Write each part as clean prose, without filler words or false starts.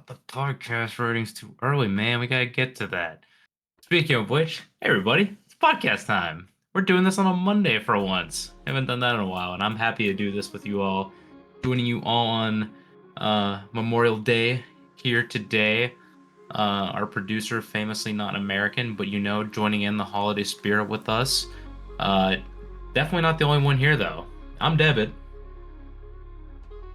about the podcast ratings too early, man. We gotta get to that. Speaking of which, hey everybody, it's podcast time. We're doing this on a Monday for once. Haven't done that in a while, and I'm happy to do this with you all. Joining you all on Memorial Day here today. Our producer, famously not American, but joining in the holiday spirit with us. Uh, Definitely not the only one here though. I'm Devitt,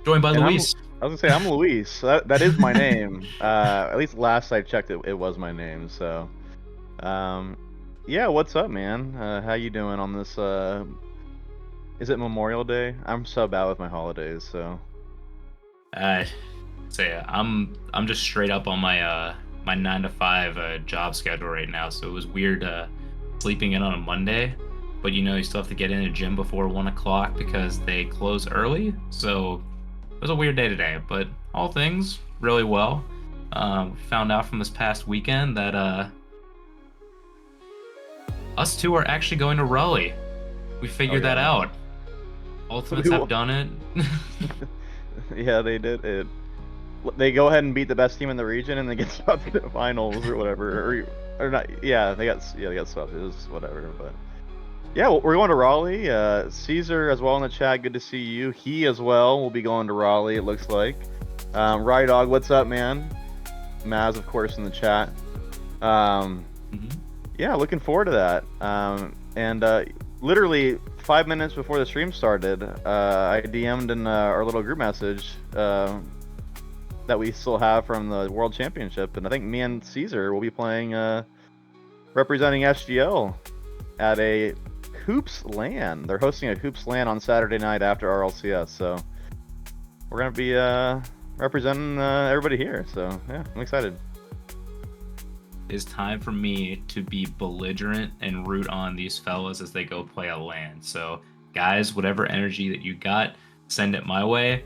joined by And Luis. I was gonna say I'm Luis. That is my name. At least last I checked, it was my name. So, um, yeah. What's up, man? How you doing on this? Is it Memorial Day? I'm so bad with my holidays. So, Uh, I'm just straight up on my 9 to 5 job schedule right now, so it was weird sleeping in on a Monday. But you still have to get in a gym before 1 o'clock because they close early. So it was a weird day today, but all things really well. We found out from this past weekend that us two are actually going to Raleigh. We oh figured that yeah, out. Ultimates have done it. yeah, they did it. They go ahead and beat the best team in the region, and they get swept to the finals or whatever, or not. Yeah, they got swept. It was whatever, but. Yeah, we're going to Raleigh. Caesar as well in the chat. Good to see you. He as well will be going to Raleigh. It looks like. Rye Dog, what's up, man? Maz, of course, in the chat. Mhm. Yeah, looking forward to that. And literally 5 minutes before the stream started, I DM'd in our little group message that we still have from the World Championship, and I think me and Caesar will be playing, representing SGL at a Hoops LAN. They're hosting a Hoops LAN on Saturday night after RLCS, so we're gonna be representing everybody here. So yeah, I'm excited. It's time for me to be belligerent and root on these fellas as they go play a LAN. So, guys, whatever energy that you got, send it my way.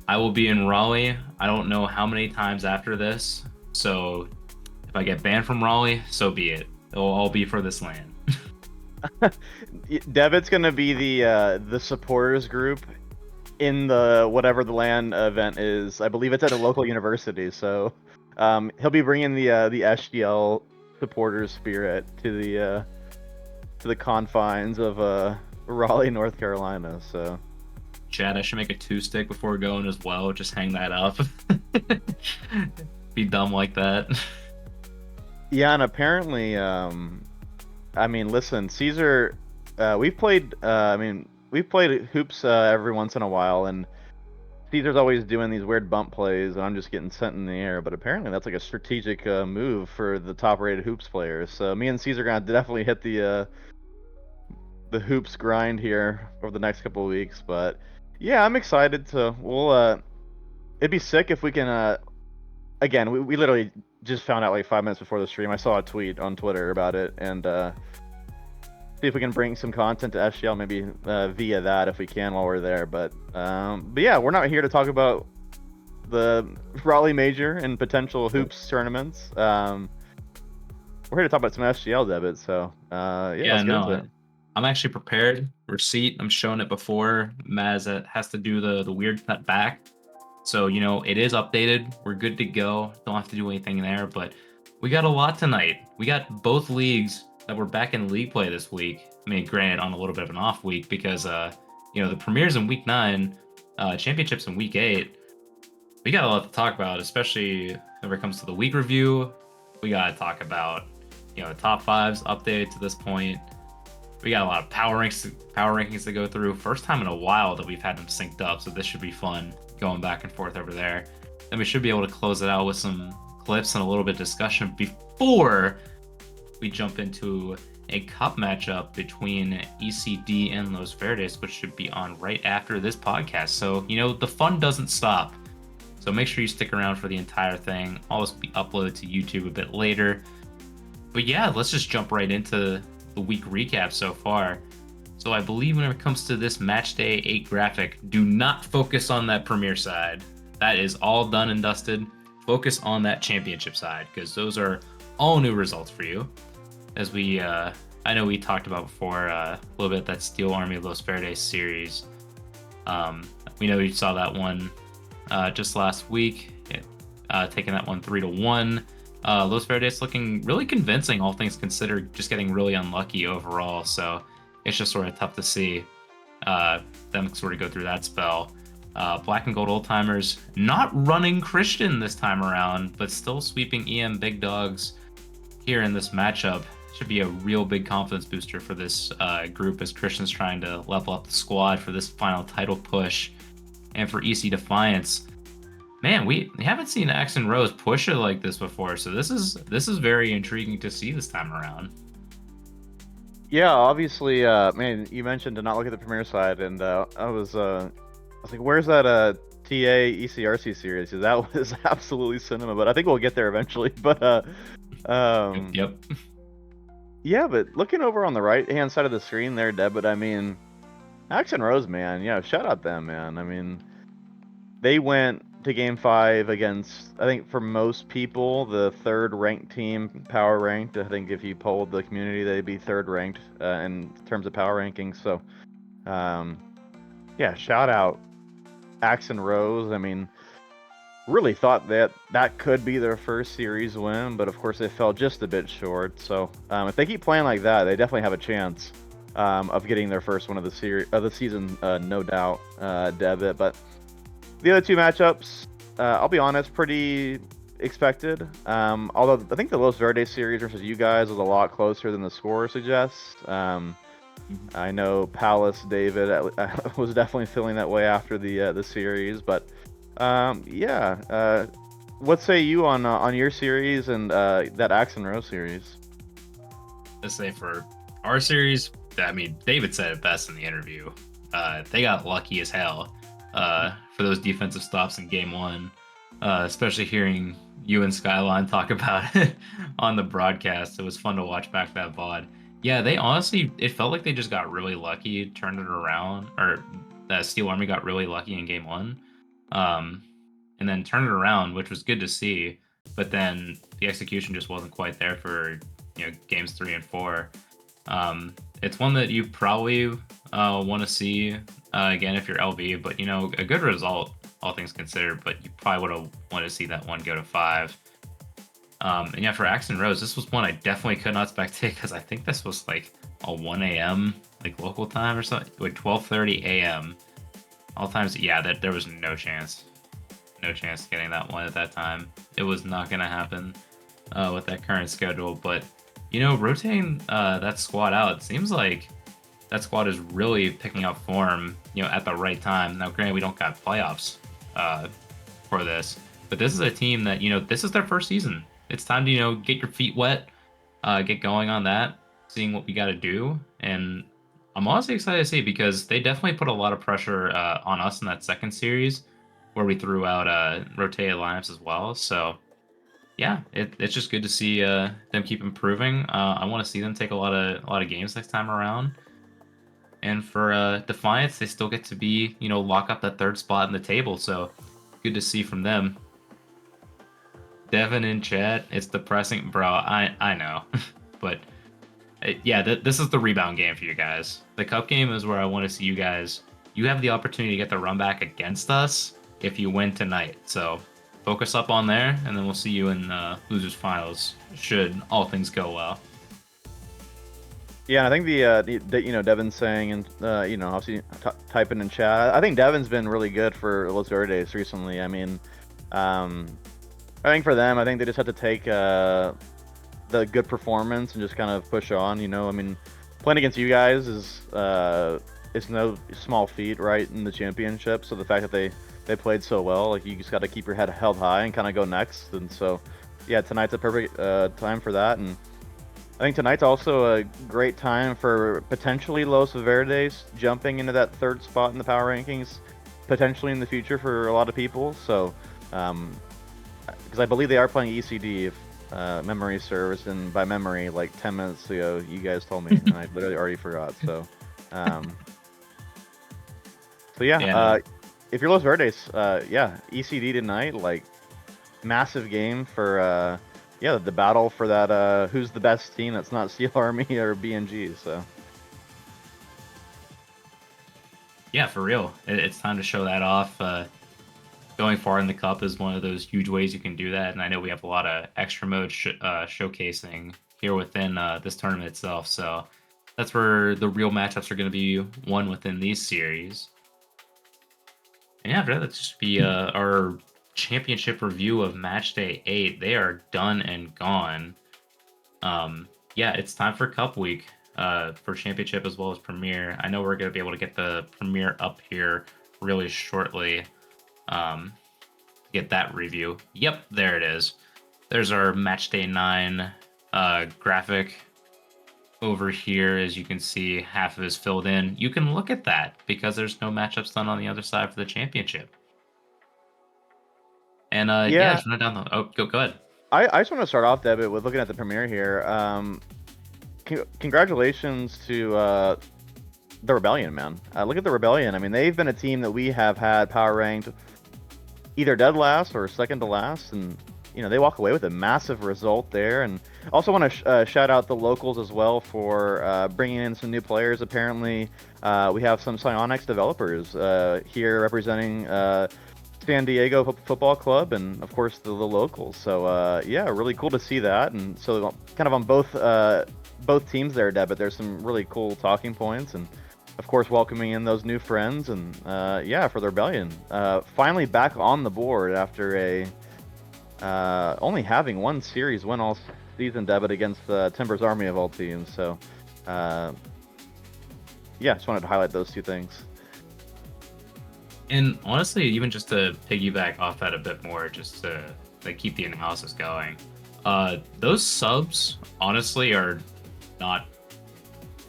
I will be in Raleigh. I don't know how many times after this. So, if I get banned from Raleigh, so be it. It'll all be for this LAN. Devitt's gonna be the supporters group in the whatever the LAN event is. I believe it's at a local university, so he'll be bringing the SGL supporters spirit to the confines of Raleigh, North Carolina. So, Chad, I should make a 2-stick before going as well. Just hang that up. Be dumb like that. yeah, and apparently, I mean, listen, Caesar, we've played. We've played hoops every once in a while, and Caesar's always doing these weird bump plays, and I'm just getting sent in the air. But apparently, that's like a strategic move for the top-rated hoops players. So me and Caesar are gonna definitely hit the hoops grind here over the next couple of weeks. But yeah, I'm excited to. It'd be sick if we can. Again, we literally just found out like 5 minutes before the stream. I saw a tweet on Twitter about it, and see if we can bring some content to SGL maybe via that if we can while we're there. But yeah, we're not here to talk about the Raleigh Major and potential hoops tournaments. We're here to talk about some SGL debit. So yeah, let's get into it. I'm actually prepared. Receipt, I'm showing it before. Maz has to do the weird cut back. So, it is updated. We're good to go. Don't have to do anything there, but we got a lot tonight. We got both leagues that were back in league play this week. I mean, granted, on a little bit of an off week because, the premieres in week 9, championships in week 8. We got a lot to talk about, especially when it comes to the week review. We got to talk about, the top 5s updated to this point. We got a lot of power rankings to go through. First time in a while that we've had them synced up, so this should be fun going back and forth over there. Then we should be able to close it out with some clips and a little bit of discussion before we jump into a cup matchup between ECD and Los Verdes, which should be on right after this podcast. So, the fun doesn't stop. So make sure you stick around for the entire thing. All this will be uploaded to YouTube a bit later. But yeah, let's just jump right into the week recap so far. So I believe when it comes to this match day 8 graphic, do not focus on that premier side. That is all done and dusted. Focus on that championship side because those are all new results for you. As I know we talked about before a little bit that Steel Army Los Verdes series. We know you saw that one just last week. taking that one 3-1. Los Verdes looking really convincing, all things considered, just getting really unlucky overall. So it's just sort of tough to see them sort of go through that spell. Black and Gold Old Timers not running Christian this time around, but still sweeping EM Big Dogs here in this matchup. Should be a real big confidence booster for this group as Christian's trying to level up the squad for this final title push. And for EC Defiance, man, we haven't seen X and Rose push it like this before, so this is very intriguing to see this time around. Yeah, obviously, man, you mentioned to not look at the Premier side, and I was like, where's that TA ECRC series? That was absolutely cinema, but I think we'll get there eventually. But Yep. yeah, but looking over on the right hand side of the screen there, Deb, but I mean, Axe and Rose, man, yeah, shout out them, man. I mean, they went to game 5 against, I think for most people, the third ranked team, power ranked. I think if you polled the community, they'd be third ranked in terms of power rankings. So, yeah, shout out Axe and Rose. I mean, really thought that that could be their first series win, but of course they fell just a bit short. So if they keep playing like that, they definitely have a chance of getting their first one of the season, no doubt, Debit. But the other two matchups, I'll be honest, pretty expected. Although I think the Los Verdes series versus you guys was a lot closer than the score suggests. I know Palace David was definitely feeling that way after the series, but yeah. What say you on your series and that Axe and Rose series? Let's say for our series, I mean, David said it best in the interview. They got lucky as hell for those defensive stops in game 1, especially hearing you and Skyline talk about it on the broadcast. It was fun to watch back that VOD. Yeah, they honestly, it felt like they just got really lucky, turned it around, or that Steel Army got really lucky in game 1. And then turned it around, which was good to see. But then the execution just wasn't quite there for games 3 and 4. It's one that you probably want to see again if you're LV, but a good result, all things considered. But you probably would have wanted to see that one go to 5. And yeah, for Axe and Rose, this was one I definitely could not spectate because I think this was like a 1 a.m. like local time or something, like 12:30 a.m. All times, yeah, that there was no chance getting that one at that time. It was not going to happen with that current schedule. But rotating that squad out, it seems like that squad is really picking up form, at the right time. Now, granted, we don't got playoffs for this, but this is a team that this is their first season. It's time to get your feet wet, get going on that, seeing what we got to do. And I'm honestly excited to see because they definitely put a lot of pressure on us in that second series where we threw out rotated lineups as well. So yeah, it's just good to see them keep improving. I want to see them take a lot of games next time around. And for Defiance, they still get to be lock up that third spot in the table. So good to see from them. Devin in chat, it's depressing, bro. I know, but yeah, this is the rebound game for you guys. The cup game is where I want to see you guys. You have the opportunity to get the run back against us if you win tonight. So focus up on there, and then we'll see you in losers finals. Should all things go well. Yeah, I think the Devin's saying, and obviously typing in chat. I think Devin's been really good for Los Verdes recently. I mean, I think for them, I think they just have to take the good performance and just kind of push on. I mean, playing against you guys is no small feat, right, in the championship. So the fact that they played so well, like you just got to keep your head held high and kind of go next. And so, yeah, tonight's a perfect time for that. And I think tonight's also a great time for potentially Los Verdes jumping into that third spot in the power rankings, potentially in the future for a lot of people. So, because I believe they are playing ECD, if memory serves, and by memory, like 10 minutes ago, you guys told me, and I literally already forgot. So, yeah. If you're Los Verdes, yeah, ECD tonight, like massive game for the battle for that who's the best team that's not Steel Army or BNG. So yeah, for real, it's time to show that off. going far in the cup is one of those huge ways you can do that. And I know we have a lot of extra mode showcasing here within this tournament itself. So that's where the real matchups are going to be won within these series. And yeah, after that, just be our championship review of match day 8. They are done and gone. Yeah, it's time for Cup Week for Championship as well as Premier. I know we're going to be able to get the Premier up here really shortly. Get that review. Yep, there it is. There's our match day 9 graphic over here. As you can see, half of it is filled in. You can look at that because there's no matchups done on the other side for the championship. And yeah, Yeah, just run down the. Oh, go ahead. I just want to start off, Devitt, with looking at the premiere here. Congratulations to the Rebellion, man. Look at the Rebellion. I mean, they've been a team that we have had power ranked either dead last or second to last, and you know they walk away with a massive result there. And also want to shout out the locals as well for bringing in some new players. Apparently, we have some Psyonix developers here representing San Diego Football Club, and of course the locals. So yeah, really cool to see that. And so kind of on both teams there, Deb, but there's some really cool talking points, and of course welcoming in those new friends. And yeah, for the Rebellion, finally back on the board after only having one series win all season, Debit, against the Timbers Army of all teams. So yeah, just wanted to highlight those two things. And honestly, even just to piggyback off that a bit more, just to like keep the analysis going, those subs honestly are not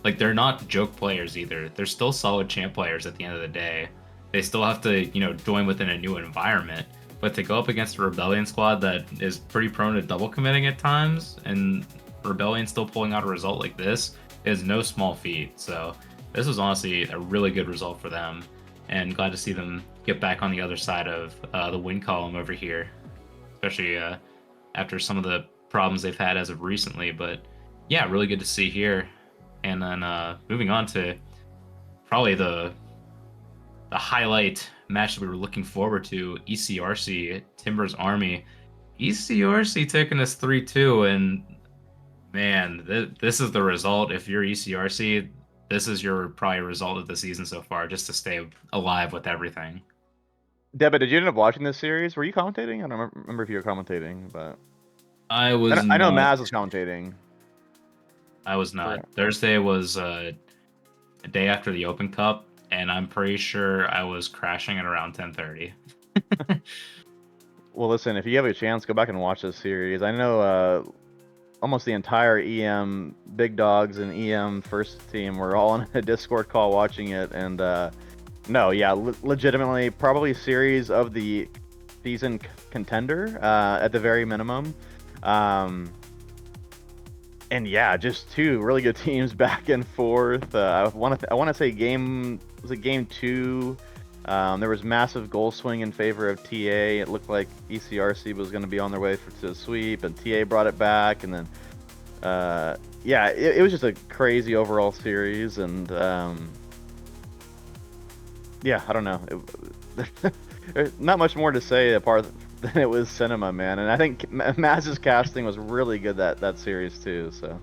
like they're not joke players either. They're still solid champ players at the end of the day. They still have to, join within a new environment. But to go up against a Rebellion squad that is pretty prone to double committing at times, and Rebellion still pulling out a result like this is no small feat. So this was honestly a really good result for them, and glad to see them get back on the other side of the win column over here, especially after some of the problems they've had as of recently. But yeah, really good to see here. And then moving on to probably the highlight match that we were looking forward to, ECRC Timbers Army. ECRC taking us 3-2, and man, this is the result. If you're ECRC, this is your probably result of the season so far, just to stay alive with everything. Debit, did you end up watching this series? Were you commentating? I don't remember if you were commentating, but I was I know not. Maz was commentating. I was not. Thursday was a day after the Open Cup, and I'm pretty sure I was crashing at around 10:30. Well, listen, if you have a chance, go back and watch this series. I know almost the entire EM Big Dogs and EM first team were all on a Discord call watching it, and no, yeah, legitimately probably series of the season contender at the very minimum. And yeah, just two really good teams back and forth. I want to say game 2. There was massive goal swing in favor of TA. It looked like ECRC was going to be on their way to a sweep, and TA brought it back. And then, yeah, it was just a crazy overall series. And yeah, I don't know. There's not much more to say apart than it was cinema, man. And I think Maz's casting was really good that series too. So.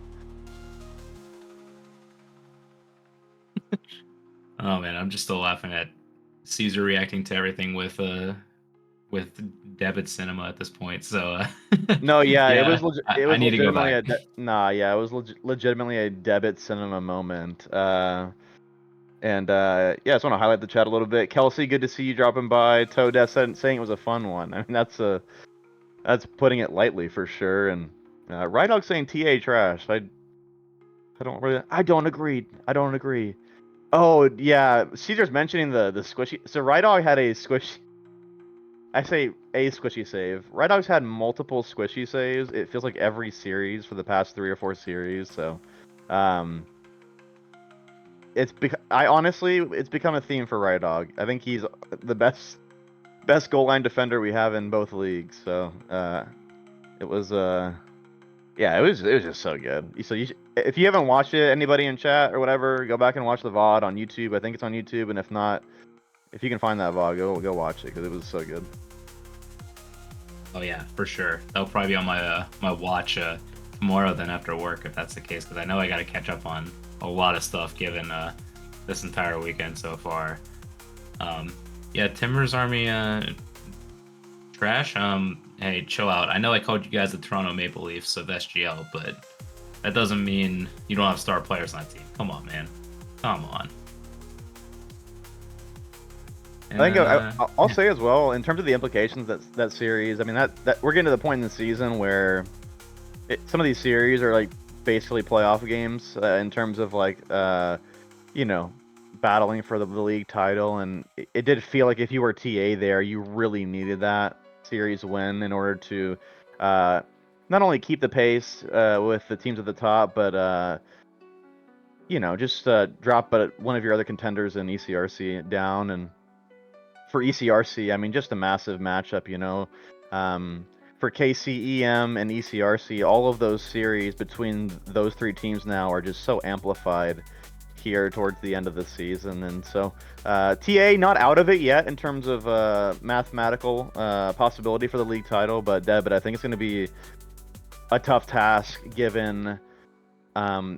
Oh man, I'm just still laughing at Caesar reacting to everything with debit cinema at this point. So No, yeah, it yeah, was I need to go legitimately back. nah, yeah, it was legitimately a debit cinema moment. And yeah, I just want to highlight the chat a little bit. Kelsey, good to see you dropping by. Toadette saying it was a fun one. I mean, that's putting it lightly for sure. And Rydog saying TA trash. I don't agree. I don't agree. Oh yeah, Caesar's mentioning the squishy. So Rydog had a squishy. I say a squishy save. Rydog's had multiple squishy saves. It feels like every series for the past 3 or 4 series. So, it's become a theme for Rydog. I think he's the best goal line defender we have in both leagues. So, it was yeah, it was just so good. So if you haven't watched it, anybody in chat or whatever, go back and watch the VOD on YouTube. I think it's on YouTube, and if not, if you can find that VOD, go watch it because it was so good. Oh yeah, for sure. That'll probably be on my my watch tomorrow then after work if that's the case, because I know I got to catch up on a lot of stuff given this entire weekend so far. Um, yeah, Timber's Army trash. Hey, chill out. I know I called you guys the Toronto Maple Leafs of SGL, but that doesn't mean you don't have star players on that team. Come on, man. Come on. And I think then I'll say as well in terms of the implications that series. I mean that we're getting to the point in the season where some of these series are like basically playoff games in terms of like you know battling for the league title, and it did feel like if you were TA there, you really needed that series win in order to uh, not only keep the pace with the teams at the top, but just drop one of your other contenders in ECRC down. And for ECRC, I mean, just a massive matchup, Um, for KCEM and ECRC, all of those series between those three teams now are just so amplified here towards the end of the season. And so TA not out of it yet in terms of mathematical possibility for the league title, but I think it's going to be a tough task given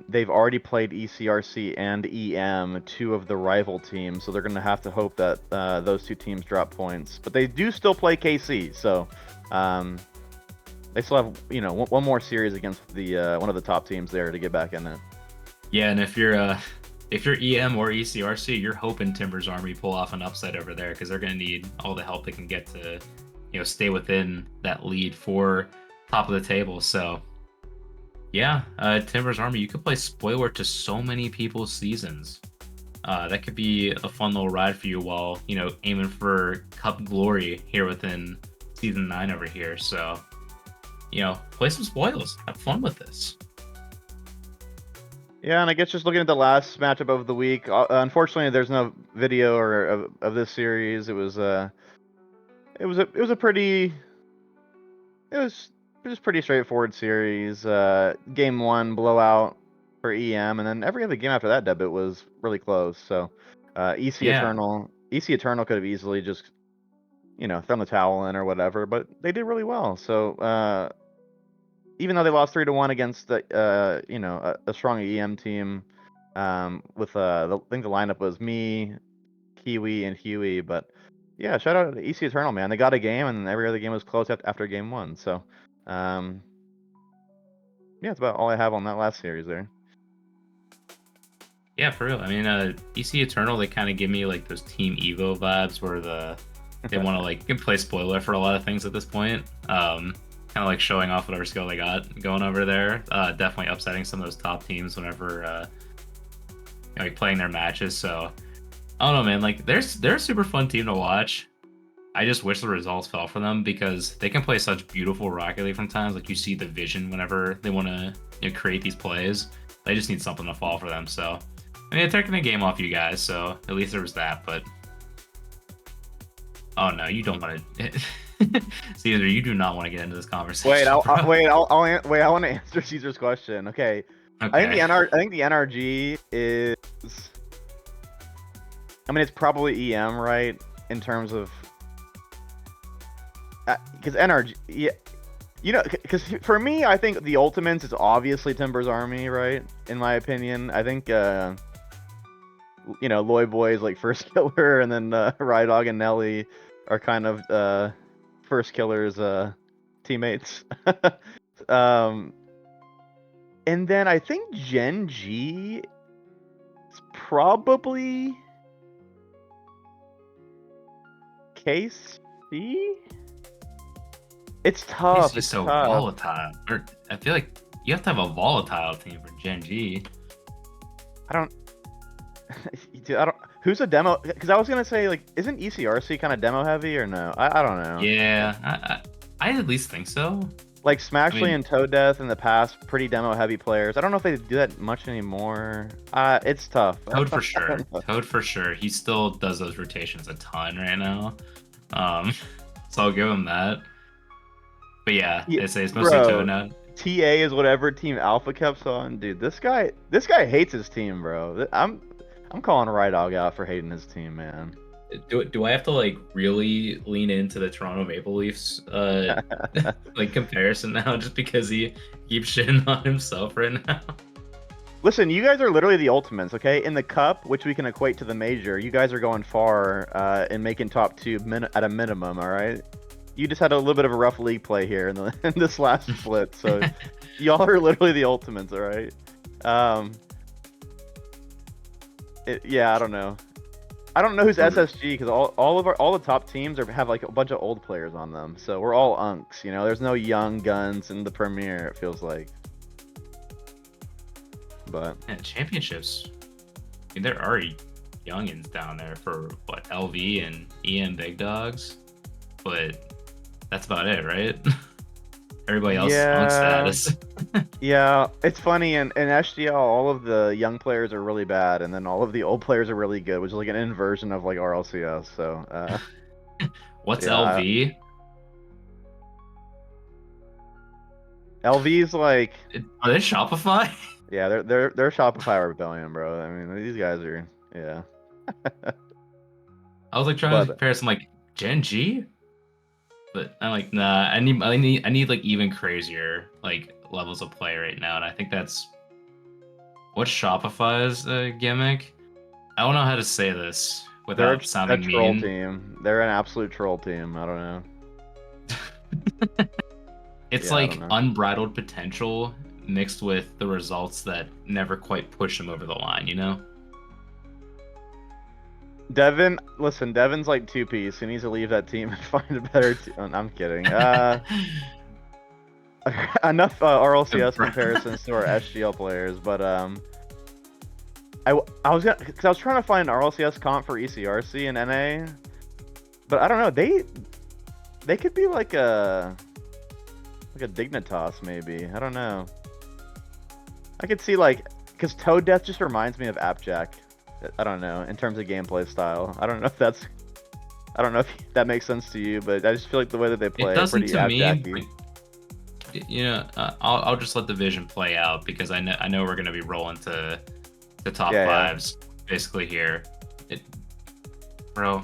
they've already played ECRC and EM, two of the rival teams, so they're going to have to hope that those two teams drop points. But they do still play KC, so they still have one more series against the one of the top teams there to get back in it. yeah, and if you're EM or ECRC, you're hoping Timbers Army pull off an upset over there because they're going to need all the help they can get to stay within that lead for top of the table. So yeah, Timbers Army, you could play spoiler to so many people's seasons. That could be a fun little ride for you while, aiming for Cup glory here within Season 9 over here. So, play some spoils. Have fun with this. Yeah, and I guess just looking at the last matchup of the week, unfortunately, there's no video of this series. It was pretty straightforward series. Game one blowout for EM, and then every other game after that debut was really close. So Yeah, EC Eternal could have easily just thrown the towel in or whatever, but they did really well. So even though they lost 3-1 against a strong EM team, with I think the lineup was me, Kiwi, and Huey, but yeah, shout out to EC Eternal, man. They got a game, and every other game was close after game one. So, um, yeah, that's about all I have on that last series there. yeah, for real. I mean, DC Eternal, they kind of give me like those Team Evo vibes where they want to like play spoiler for a lot of things at this point. Kind of like showing off whatever skill they got going over there. Definitely upsetting some of those top teams whenever like playing their matches. So I don't know, man. Like they're a super fun team to watch. I just wish the results fell for them because they can play such beautiful Rocket League from times. Like you see the vision whenever they want to create these plays. They just need something to fall for them. So I mean, they're taking a game off you guys, so at least there was that. But oh no, you don't want to. Caesar, you do not want to get into this conversation. Wait, bro. wait. Wait. I want to answer Caesar's question. Okay. Okay. I think the NRG is. I mean, it's probably EM, right? In terms of, because NRG, yeah, because for me, I think the Ultimates is obviously Timbers Army, right? In my opinion, I think Loy Boys like first killer, and then Rydog and Nelly are kind of first killers teammates. um, and then I think Gen G is probably KC. It's tough. He's It's so tough. volatile. Or I feel like you have to have a volatile team for Gen G. I don't. Dude, I don't. Who's a demo? Because I was gonna say like, isn't ECRC kind of demo heavy or no? I don't know. Yeah, I at least think so. Like I Smashly mean, and Toe Death in the past, pretty demo heavy players. I don't know if they do that much anymore. It's tough. Toad for sure. Toad for sure. He still does those rotations a ton right now. Um, so I'll give him that. But yeah, Yeah, they say it's mostly Toad bro. now. TA is whatever team Alpha kept on, dude. This guy hates his team, bro. I'm calling Rydog out for hating his team, man. Do I have to like really lean into the Toronto Maple Leafs like comparison now just because he keeps shitting on himself right now? Listen, you guys are literally the ultimates, okay? In the cup, which we can equate to the major, you guys are going far and making top two at a minimum, all right? You just had a little bit of a rough league play here in, in this last split, so y'all are literally the ultimates, all right? Um, yeah, I don't know. I don't know who's For- SSG because all the top teams have like a bunch of old players on them, so we're all unks, you know. There's no young guns in the Premier. It feels like, but Yeah, championships. I mean, there are youngins down there for what LV and EM Big Dogs, but that's about it, right? Everybody else is on yeah, status. yeah. It's funny in SGL, all of the young players are really bad, and then all of the old players are really good, which is like an inversion of like RLCS. So, What's yeah, LV? LV's like, Are they Shopify? yeah, they're Shopify Rebellion, bro. I mean, these guys are, yeah, I was like trying to but compare some like Gen G, but I'm like, nah. I need like even crazier like levels of play right now, and I think that's what Shopify's gimmick. I don't know how to say this they're without a sounding troll mean. team. They're an absolute troll team. I don't know. It's Yeah, I don't like know. unbridled potential mixed with the results that never quite push them over the line, you know? Devin, listen, Devin's like two piece. He needs to leave that team and find a better team. I'm kidding. Enough RLCS comparisons to our SGL players, but I was gonna because I was trying to find an RLCS comp for ECRC and NA, but I don't know. They could be like a Dignitas maybe. I don't know. I could see like because Toad Death just reminds me of Appjack. I don't know in terms of gameplay style. I don't know if that's I don't know if that makes sense to you, but I just feel like the way that they It play doesn't pretty to me, Appjacky. but I'll just let the vision play out because I know we're gonna be rolling to the top Yeah, yeah. fives basically here. It, bro,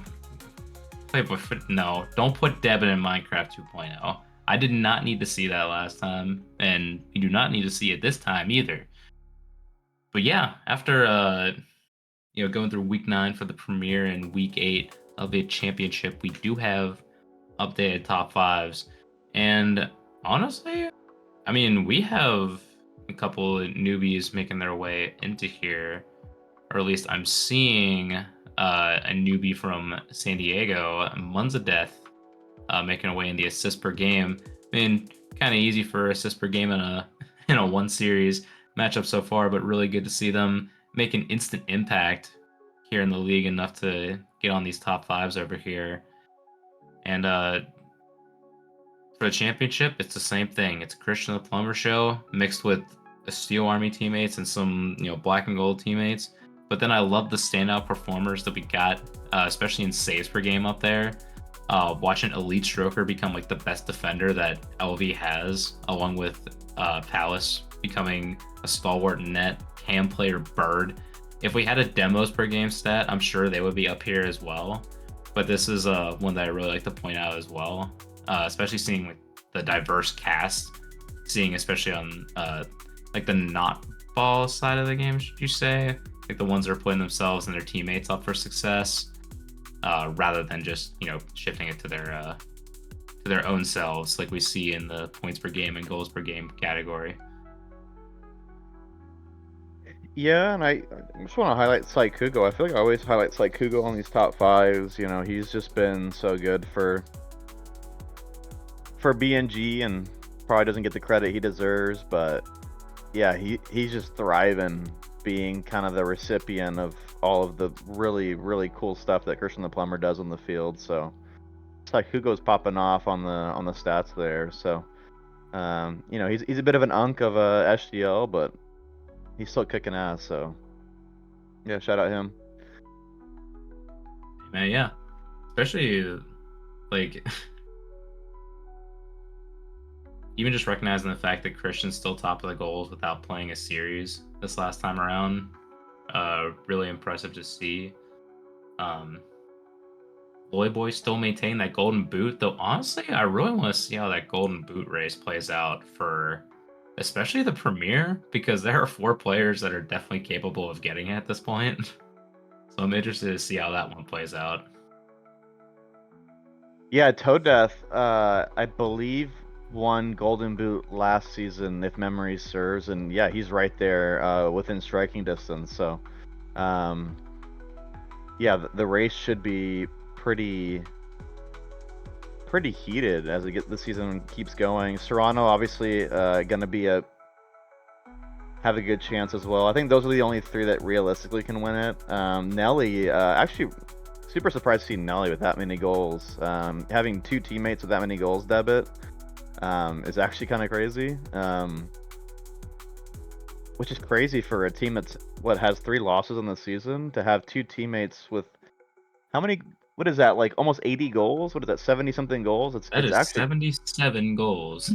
no, don't put Devin in Minecraft 2.0. I did not need to see that last time, and you do not need to see it this time either. But yeah, after going through week 9 for the premiere and week 8 of the championship, we do have updated top fives. And honestly, I mean, we have a couple of newbies making their way into here, or at least I'm seeing a newbie from San Diego, Munza Death, making away in the assist per game. I mean, kind of easy for assist per game in a one series matchup so far, but really good to see them make an instant impact here in the league enough to get on these top fives over here. And for the championship, it's the same thing. It's a Christian the Plumber show mixed with a Steel Army teammates and some black and gold teammates. But then I love the standout performers that we got, especially in saves per game up there. Watching Elite Stroker become like the best defender that LV has, along with Palace becoming a stalwart net, cam player Bird. If we had a demos per game stat, I'm sure they would be up here as well. But this is one that I really like to point out as well, especially seeing like the diverse cast, seeing especially on like the not ball side of the game, should you say? Like the ones that are putting themselves and their teammates up for success, rather than just shifting it to their own selves, like we see in the points per game and goals per game category. Yeah, and I just want to highlight Saikugo. I feel like I always highlight Saikugo on these top fives. You know, he's just been so good for BNG and probably doesn't get the credit he deserves. But yeah, he's just thriving, being kind of the recipient of all of the really cool stuff that Christian the Plumber does on the field. So Saikugo's popping off on the stats there. So you know, he's a bit of an unk of a SGL, but he's still kicking ass. So yeah, shout out him. Man, yeah, especially like even just recognizing the fact that Christian's still top of the goals without playing a series this last time around, really impressive to see. Um, Loy Boy still maintain that golden boot, though honestly, I really want to see how that golden boot race plays out for especially the Premier, because there are 4 players that are definitely capable of getting it at this point. So I'm interested to see how that one plays out. Yeah, Toe Death, I believe won Golden Boot last season, if memory serves, and yeah, he's right there within striking distance. So, um, yeah, the race should be pretty heated as the season keeps going. Serrano obviously gonna be have a good chance as well. I think those are the only 3 that realistically can win it. Nelly, actually super surprised to see Nelly with that many goals. Having 2 teammates with that many goals debit is actually kind of crazy. Which is crazy for a team that's has 3 losses in the season to have 2 teammates with how many? What is that, like almost 80 goals? What is that, 70 something goals? That is 77 goals.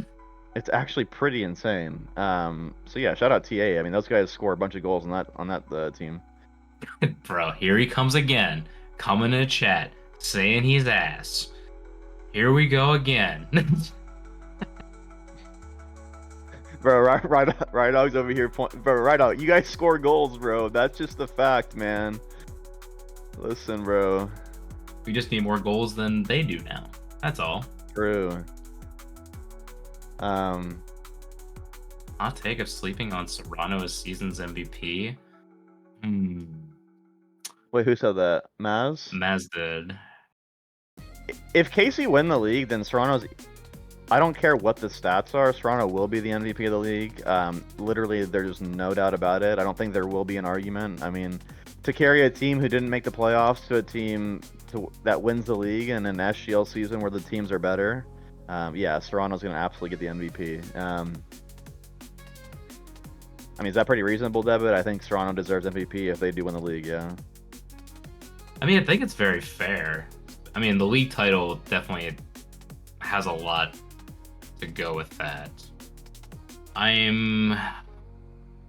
It's actually pretty insane. So yeah, shout out TA. I mean, those guys score a bunch of goals on that team. Bro, here he comes again. Coming to chat, saying he's ass. Here we go again. Bro, right dog's over here bro, right out. You guys score goals, bro. That's just the fact, man. Listen, bro. We just need more goals than they do now. That's all. True. Hot take of sleeping on Serrano as season's MVP. Wait, who said that? Maz? Maz did. If Casey win the league, then Serrano's. I don't care what the stats are. Serrano will be the MVP of the league. Literally, there's no doubt about it. I don't think there will be an argument. I mean, to carry a team who didn't make the playoffs to a team that wins the league in an SGL season where the teams are better, yeah, Serrano's going to absolutely get the MVP. I mean, is that pretty reasonable, Debit? I think Serrano deserves MVP if they do win the league, yeah. I mean, I think it's very fair. I mean, the league title definitely has a lot to go with that. I'm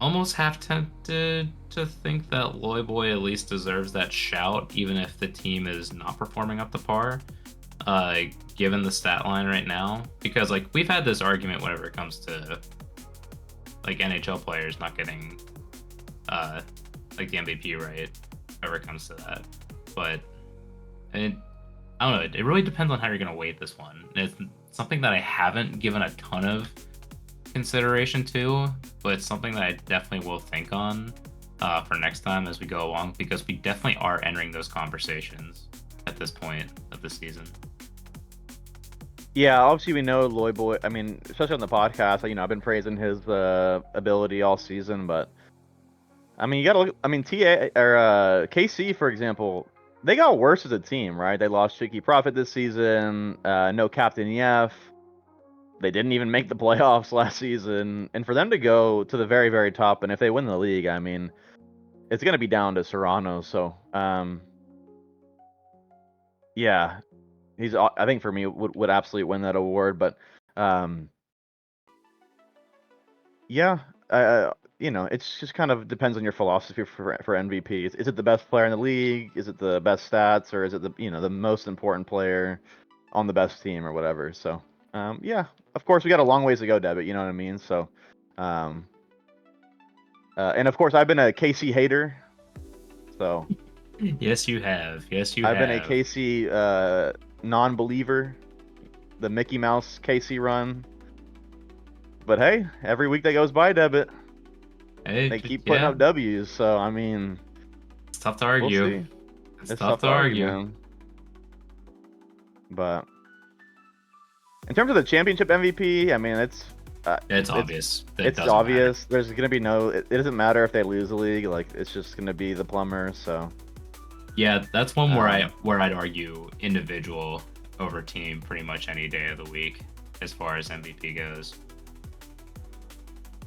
almost half tempted to think that Loy Boy at least deserves that shout, even if the team is not performing up to par, given the stat line right now. Because, like, we've had this argument whenever it comes to, like, NHL players not getting, like, the MVP right, whenever it comes to that. But, I don't know, it really depends on how you're going to weight this one. It's something that I haven't given a ton of consideration to, but it's something that I definitely will think on for next time as we go along, because we definitely are entering those conversations at this point of the season. Yeah, obviously we know Loy Boy. I mean, especially on the podcast, you know, I've been praising his ability all season, but I mean, you gotta look. I mean, TA or KC, for example, they got worse as a team, right? They lost Chicky Profit this season. No Captain EF. They didn't even make the playoffs last season, and for them to go to the very, very top, and if they win the league, I mean, it's gonna be down to Serrano. So, yeah, he's. I think for me would absolutely win that award, but, yeah, you know, it's just kind of depends on your philosophy for MVP. Is it the best player in the league? Is it the best stats, or is it the most important player on the best team or whatever? So, yeah, of course we got a long ways to go, Debit. You know what I mean? So, and of course I've been a KC hater. So. Yes, you have. Yes, you I've have. been a KC non-believer, the Mickey Mouse KC run. But hey, every week that goes by, Debit, Hey, they keep putting up W's. So I mean, it's tough to argue. We'll see. It's tough to argue. Man. But in terms of the championship MVP, I mean, it's obvious. It's obvious. Matter. There's gonna be no. It doesn't matter if they lose the league. Like, it's just gonna be the plumber. So. Yeah, that's one where I'd argue individual over team pretty much any day of the week as far as MVP goes.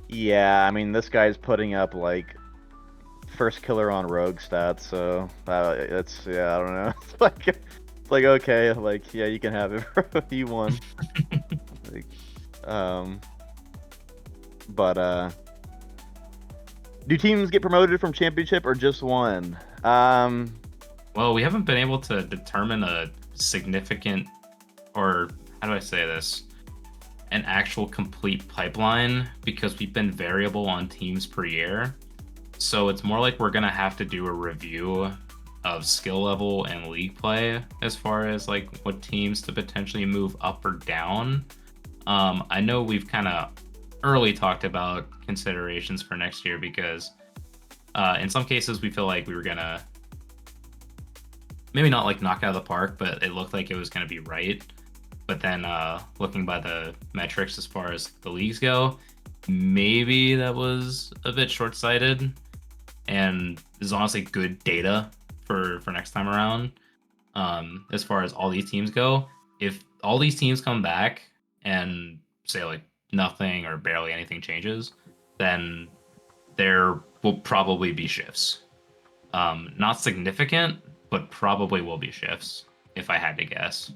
Yeah, I mean, this guy's putting up like first killer on rogue stats, so it's, yeah, I don't know. It's like okay, like, yeah, you can have it, bro. You won. Like, but do teams get promoted from championship or just one? Well, we haven't been able to determine a significant, or how do I say this? An actual complete pipeline because we've been variable on teams per year. So it's more like we're gonna have to do a review of skill level and league play as far as like what teams to potentially move up or down. I know we've kind of early talked about considerations for next year because in some cases we feel like we were gonna maybe not like knock out of the park, but it looked like it was gonna be right. But then looking by the metrics as far as the leagues go, maybe that was a bit short-sighted, and this is honestly good data for next time around. As far as all these teams go, if all these teams come back and say like nothing or barely anything changes, then there will probably be shifts. Not significant, but probably will be shifts if I had to guess.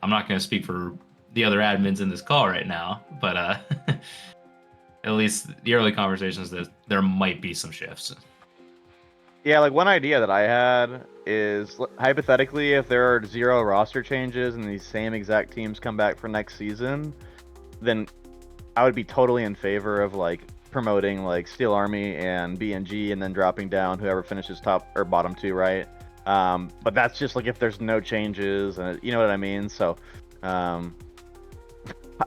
I'm not going to speak for the other admins in this call right now, but at least the early conversations that there might be some shifts. Yeah, like one idea that I had is hypothetically, if there are 0 roster changes and these same exact teams come back for next season, then I would be totally in favor of like promoting like Steel Army and BNG and then dropping down whoever finishes top or bottom 2, right? But that's just like if there's no changes, and you know what I mean. So, um,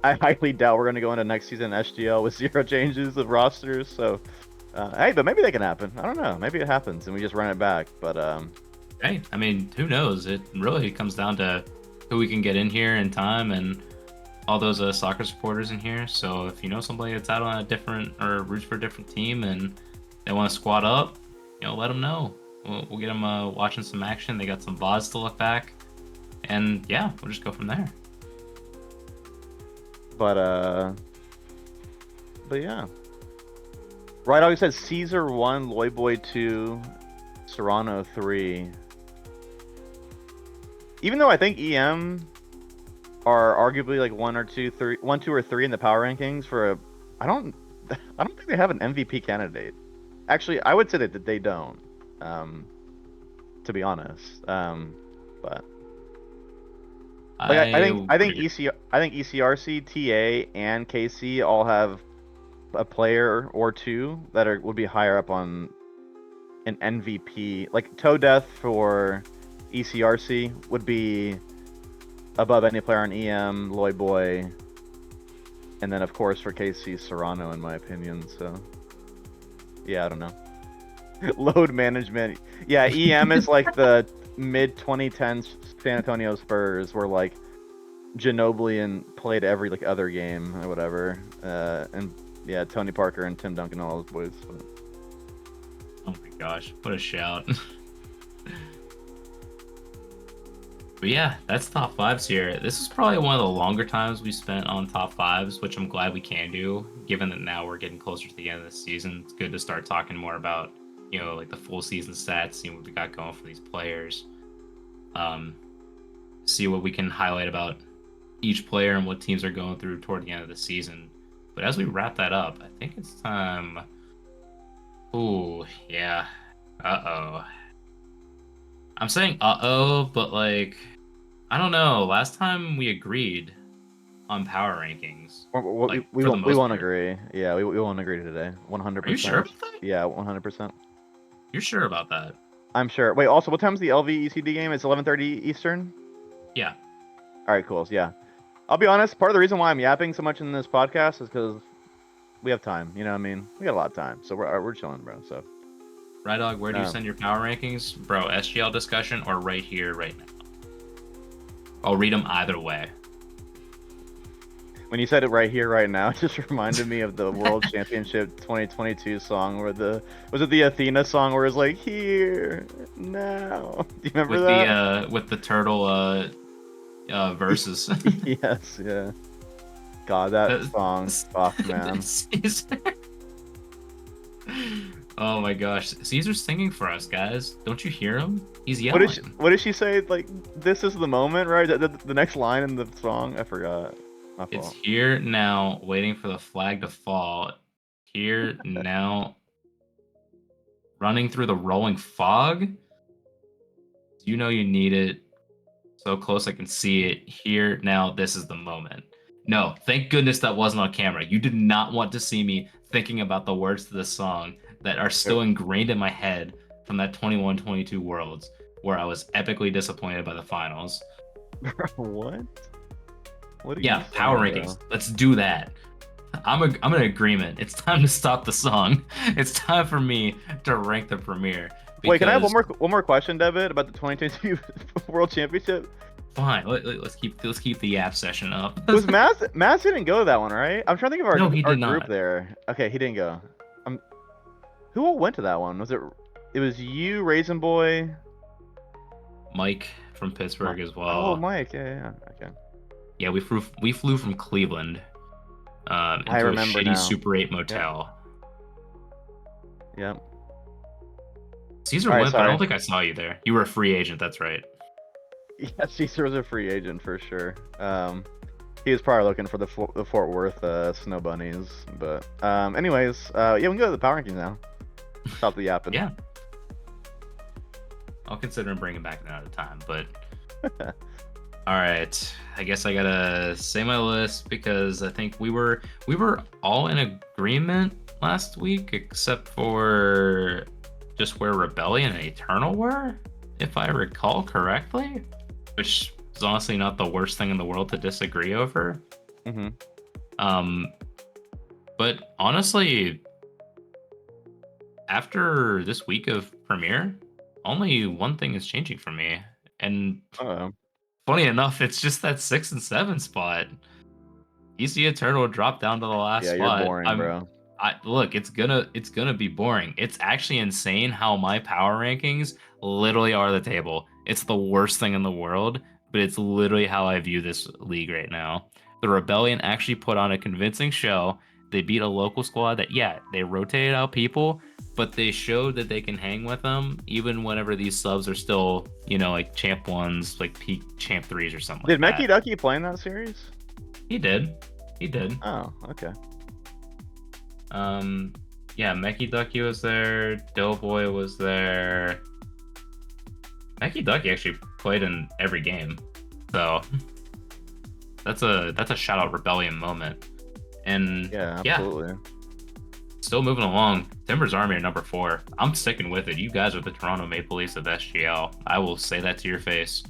I highly doubt we're gonna go into next season SGL with 0 changes of rosters. So, hey, but maybe they can happen. I don't know. Maybe it happens and we just run it back. But Hey, I mean, who knows? It really comes down to who we can get in here in time and all those soccer supporters in here. So if you know somebody that's out on a different or roots for a different team and they want to squad up, let them know. We'll get them watching some action. They got some VODs to look back, and yeah, we'll just go from there. but yeah. Right, I always said Caesar 1, Loyboy 2, Serrano 3. Even though I think EM are arguably like 1 or 2, 3, 1, 2, or 3 in the power rankings for a, I don't think they have an MVP candidate. Actually, I would say that they don't. To be honest. But like I think ECRC, TA, and KC all have a player or two that would be higher up on an MVP. Like Toe Death for ECRC would be above any player on EM, Loy Boy, and then of course for KC, Serrano, in my opinion. So yeah, I don't know. Load management. Yeah, EM is like the mid 2010s San Antonio Spurs, where like Ginobili and played every like other game or whatever. And yeah, Tony Parker and Tim Duncan, all those boys. But... Oh my gosh, what a shout. But yeah, that's top fives here. This is probably one of the longer times we spent on top fives, which I'm glad we can do, given that now we're getting closer to the end of the season. It's good to start talking more about, like the full season stats, seeing what we got going for these players. See what we can highlight about each player and what teams are going through toward the end of the season. But as we wrap that up, I think it's time. Ooh, yeah. Uh-oh. I'm saying uh-oh, but like, I don't know. Last time we agreed on power rankings. We won't agree. Yeah, we won't agree today. 100%. Are you sure about that? Yeah, 100%. You're sure about that? I'm sure. Wait, also, what time's the LV ECD game? It's 11:30 Eastern? Yeah. All right, cool. Yeah. I'll be honest, part of the reason why I'm yapping so much in this podcast is because we have time. You know what I mean? We got a lot of time. So we're chilling, bro. So. Rydog, where do you send your power rankings? Bro, SGL discussion or right here, right now? I'll read them either way. When you said it right here, right now, it just reminded me of the World Championship 2022 song where was it the Athena song where it's like, here, now. Do you remember that? With the turtle verses. Yes, yeah. God, that song, fuck, man. Oh my gosh, Caesar's singing for us, guys. Don't you hear him? He's yelling. What did she say? Like, this is the moment, right? The next line in the song, I forgot. My fault. It's here now, waiting for the flag to fall. Here now, running through the rolling fog. You know you need it. So close I can see it here. Now, this is the moment. No, thank goodness that wasn't on camera. You did not want to see me thinking about the words to this song that are still ingrained in my head from that 21-22 Worlds, where I was epically disappointed by the finals. What? What are you Yeah, power saying, bro? rankings. Let's do that. I'm in agreement. It's time to stop the song. It's time for me to rank the premiere Wait, can I have because one more question, David, about the 2022 World Championship? fine. Let's keep the yap session up. Was Mass didn't go to that one, right? I'm trying to think of No, he our did group not. there. Okay, he didn't go. Um, who all went to that one? Was it? It was you, Raisin Boy, Mike from Mi- Pittsburgh as Oh, well. Mike. Yeah. Okay. Yeah, we flew from Cleveland I into a remember shitty now. Super 8 Yep. motel. Yep. Caesar All right. went, but I don't Sorry. think I saw you there. You were a free agent, that's right. Yeah, Caesar was a free agent for sure. He was probably looking for the Fort Worth Snow Bunnies, but anyways, yeah, we can go to the power rankings now. Stop the yapping. Yeah, I'll consider bringing back another time, but all right. I guess I gotta say my list because I think we were all in agreement last week, except for just where Rebellion and Eternal were, if I recall correctly, which is honestly not the worst thing in the world to disagree over. Hmm. Um, but honestly, after this week of premiere, only one thing is changing for me, and Uh-oh. funny enough, it's just that 6 and 7 spot. EC Eternal dropped down to the last Yeah, you're spot. boring, bro. I look, it's gonna be boring. It's actually insane how my power rankings literally are the table. It's the worst thing in the world, but it's literally how I view this league right now. The Rebellion actually put on a convincing show. They beat a local squad that, yeah, they rotated out people, but they showed that they can hang with them even whenever these subs are still, like champ ones, like peak champ threes or something Did like Mecky that. Ducky play in that series? He did. He did. Oh, okay. Um, yeah, Meki Ducky was there. Doughboy was there. Meki Ducky actually played in every game, so that's a shout out Rebellion moment. And Yeah, yeah, absolutely. still moving along. Timbers Army are number 4. I'm sticking with it. You guys are the Toronto Maple Leafs of SGL. I will say that to your face.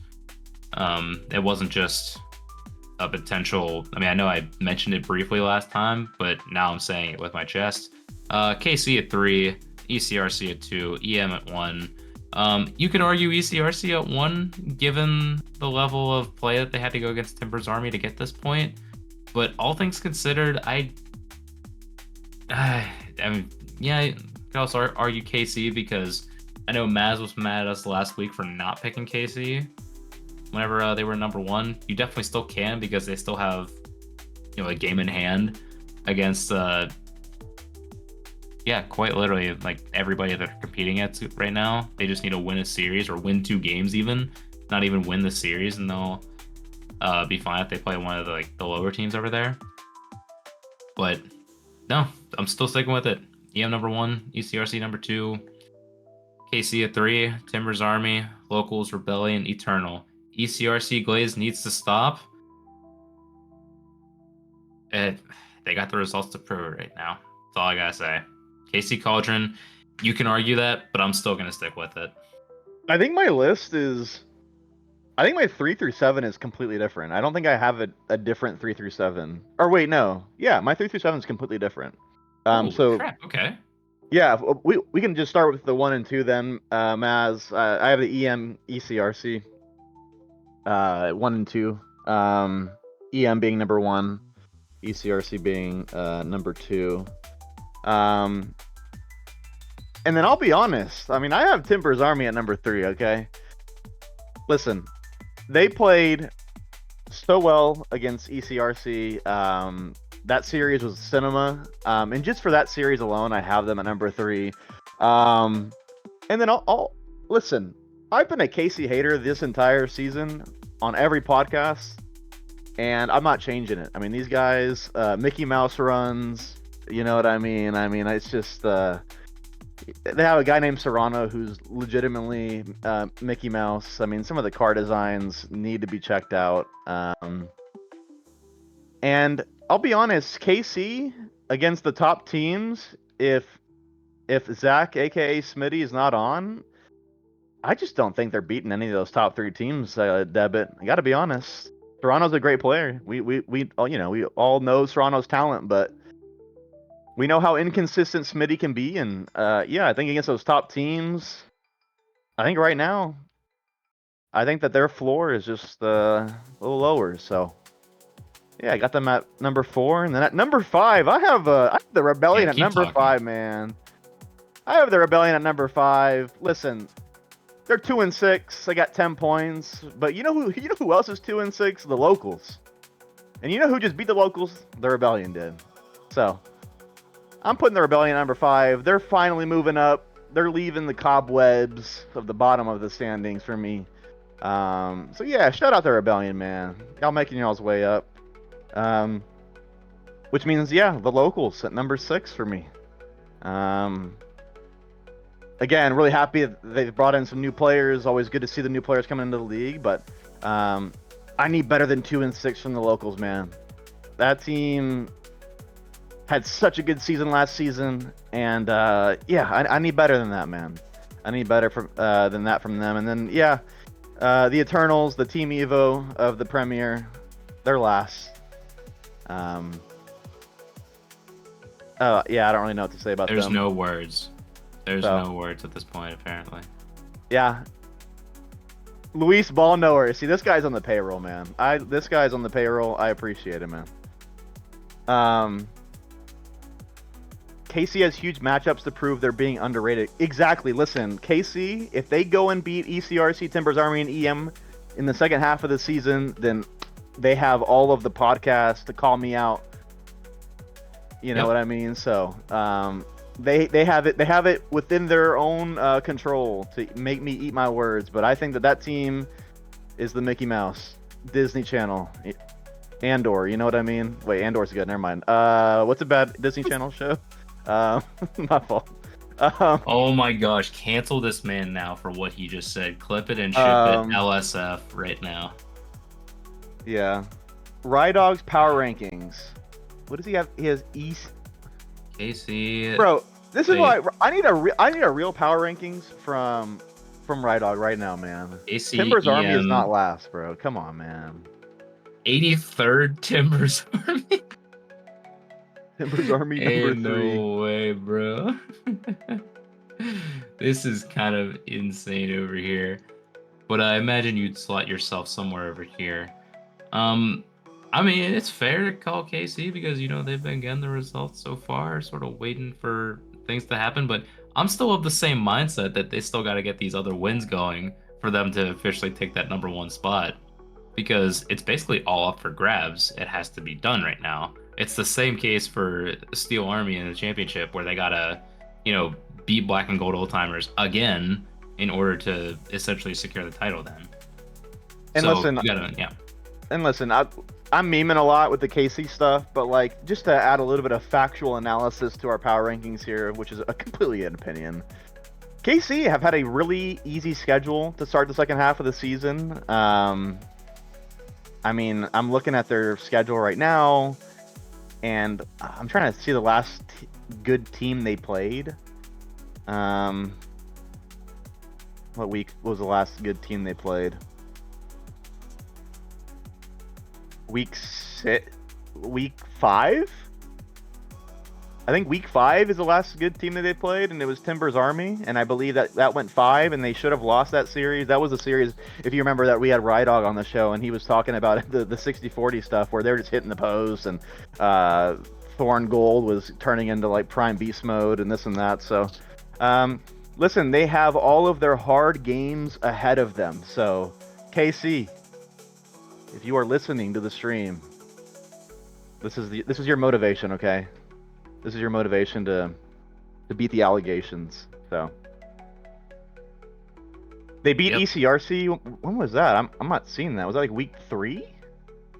It wasn't just a potential. I mean, I know I mentioned it briefly last time, but now I'm saying it with my chest. KC at 3, ECRC at 2, EM at 1. You can argue ECRC at 1, given the level of play that they had to go against Timbers Army to get this point. But all things considered, I mean, yeah, I could also argue KC because I know Maz was mad at us last week for not picking KC whenever they were number 1. You definitely still can because they still have, a game in hand against, yeah, quite literally like everybody that they're competing at right now. They just need to win a series or win 2 games, even not even win the series, and they'll be fine if they play one of the lower teams over there. But no, I'm still sticking with it. EM number 1, ECRC number 2, KC at 3, Timbers Army, Locals, Rebellion, Eternal. ECRC Glaze needs to stop. They got the results to prove it right now. That's all I gotta say. KC Cauldron, you can argue that, but I'm still gonna stick with it. I think my list is. I think my 3 through 7 is completely different. I don't think I have a different 3 through 7. Or wait, no. Yeah, my 3 through 7 is completely different. Holy So crap! Okay. yeah, we can just start with the 1 and 2 then. As I have the EM ECRC 1 and 2. EM being number 1, ECRC being number 2. And then I'll be honest. I mean, I have Timbers Army at number 3. Okay, listen, they played so well against ECRC. That series was cinema. And just for that series alone, I have them at number 3. And then I'll listen. I've been a Casey hater this entire season on every podcast, and I'm not changing it. I mean, these guys, Mickey Mouse runs. You know what I mean? I mean, it's just They have a guy named Serrano who's legitimately Mickey Mouse. I mean, some of the car designs need to be checked out. And I'll be honest, KC against the top teams, if Zach, aka Smitty, is not on, I just don't think they're beating any of those top three teams. Debit. I got to be honest. Toronto's a great player. We we all know Toronto's talent, but we know how inconsistent Smitty can be. And yeah, I think against those top teams, I think right now, I think that their floor is just a little lower. So yeah, I got them at number 4, and then at number 5, I have the Yeah, Rebellion at keep number talking. 5, man. I have the Rebellion at number 5. Listen, they're 2-6. They got 10 points, but you know who else is 2-6? The locals. And you know who just beat the locals? The Rebellion did. So I'm putting the Rebellion at number 5. They're finally moving up. They're leaving the cobwebs of the bottom of the standings for me. So yeah, shout out the Rebellion, man. Y'all making y'all's way up. Which means, yeah, the locals at number 6 for me. Again, really happy they've brought in some new players. Always good to see the new players coming into the league, but I need better than 2-6 from the locals, man. That team had such a good season last season, and yeah, I need better than that, man. I need better than that from them. And then, yeah, the Eternals, the Team Evo of the Premier, they're last. Yeah, I don't really know what to say about There's them. no words. There's So. no words at this point, apparently. Yeah. Luis Ball Knower. See, this guy's on the payroll, man. This guy's on the payroll. I appreciate it, man. KC has huge matchups to prove they're being underrated. Exactly. Listen, KC, if they go and beat ECRC, Timbers Army, and EM in the second half of the season, then they have all of the podcasts to call me out. You know what I mean? So, they have it within their own control to make me eat my words. But I think that team is the Mickey Mouse Disney Channel. Andor, you know what I mean? Wait, Andor's good. Never mind. What's a bad Disney Channel show? My fault. Oh my gosh, cancel this man now for what he just said. Clip it and ship it LSF right now. Yeah. Rydog's power rankings. What does he have? He has East. KC. Bro, this is why I need a real power rankings from Rydog right now, man. KC Timbers Army is EM, not last, bro. Come on, man. 83rd Timbers Army. Timbers Army number 3. No way, bro. This is kind of insane over here. But I imagine you'd slot yourself somewhere over here. I mean, it's fair to call KC because, they've been getting the results so far, sort of waiting for things to happen. But I'm still of the same mindset that they still got to get these other wins going for them to officially take that number 1 spot. Because it's basically all up for grabs. It has to be done right now. It's the same case for Steel Army in the championship where they got to, beat Black and Gold Old Timers again in order to essentially secure the title then. And so listen, yeah. And listen, I'm memeing a lot with the KC stuff, but like just to add a little bit of factual analysis to our power rankings here, which is a completely an opinion. KC have had a really easy schedule to start the second half of the season. I mean, I'm looking at their schedule right now, and I'm trying to see the last good team they played. What week was the last good team they played? Week 5? I think week 5 is the last good team that they played, and it was Timbers Army, and I believe that went 5, and they should have lost that series. That was a series, if you remember, that we had Rydog on the show, and he was talking about the 60-40 stuff where they were just hitting the post, and Thorn Gold was turning into like Prime Beast mode and this and that. So, listen, they have all of their hard games ahead of them. So, KC, if you are listening to the stream, this is your motivation, okay? This is your motivation to beat the allegations. So they beat ECRC. When was that? I'm not seeing that. Was that like week 3?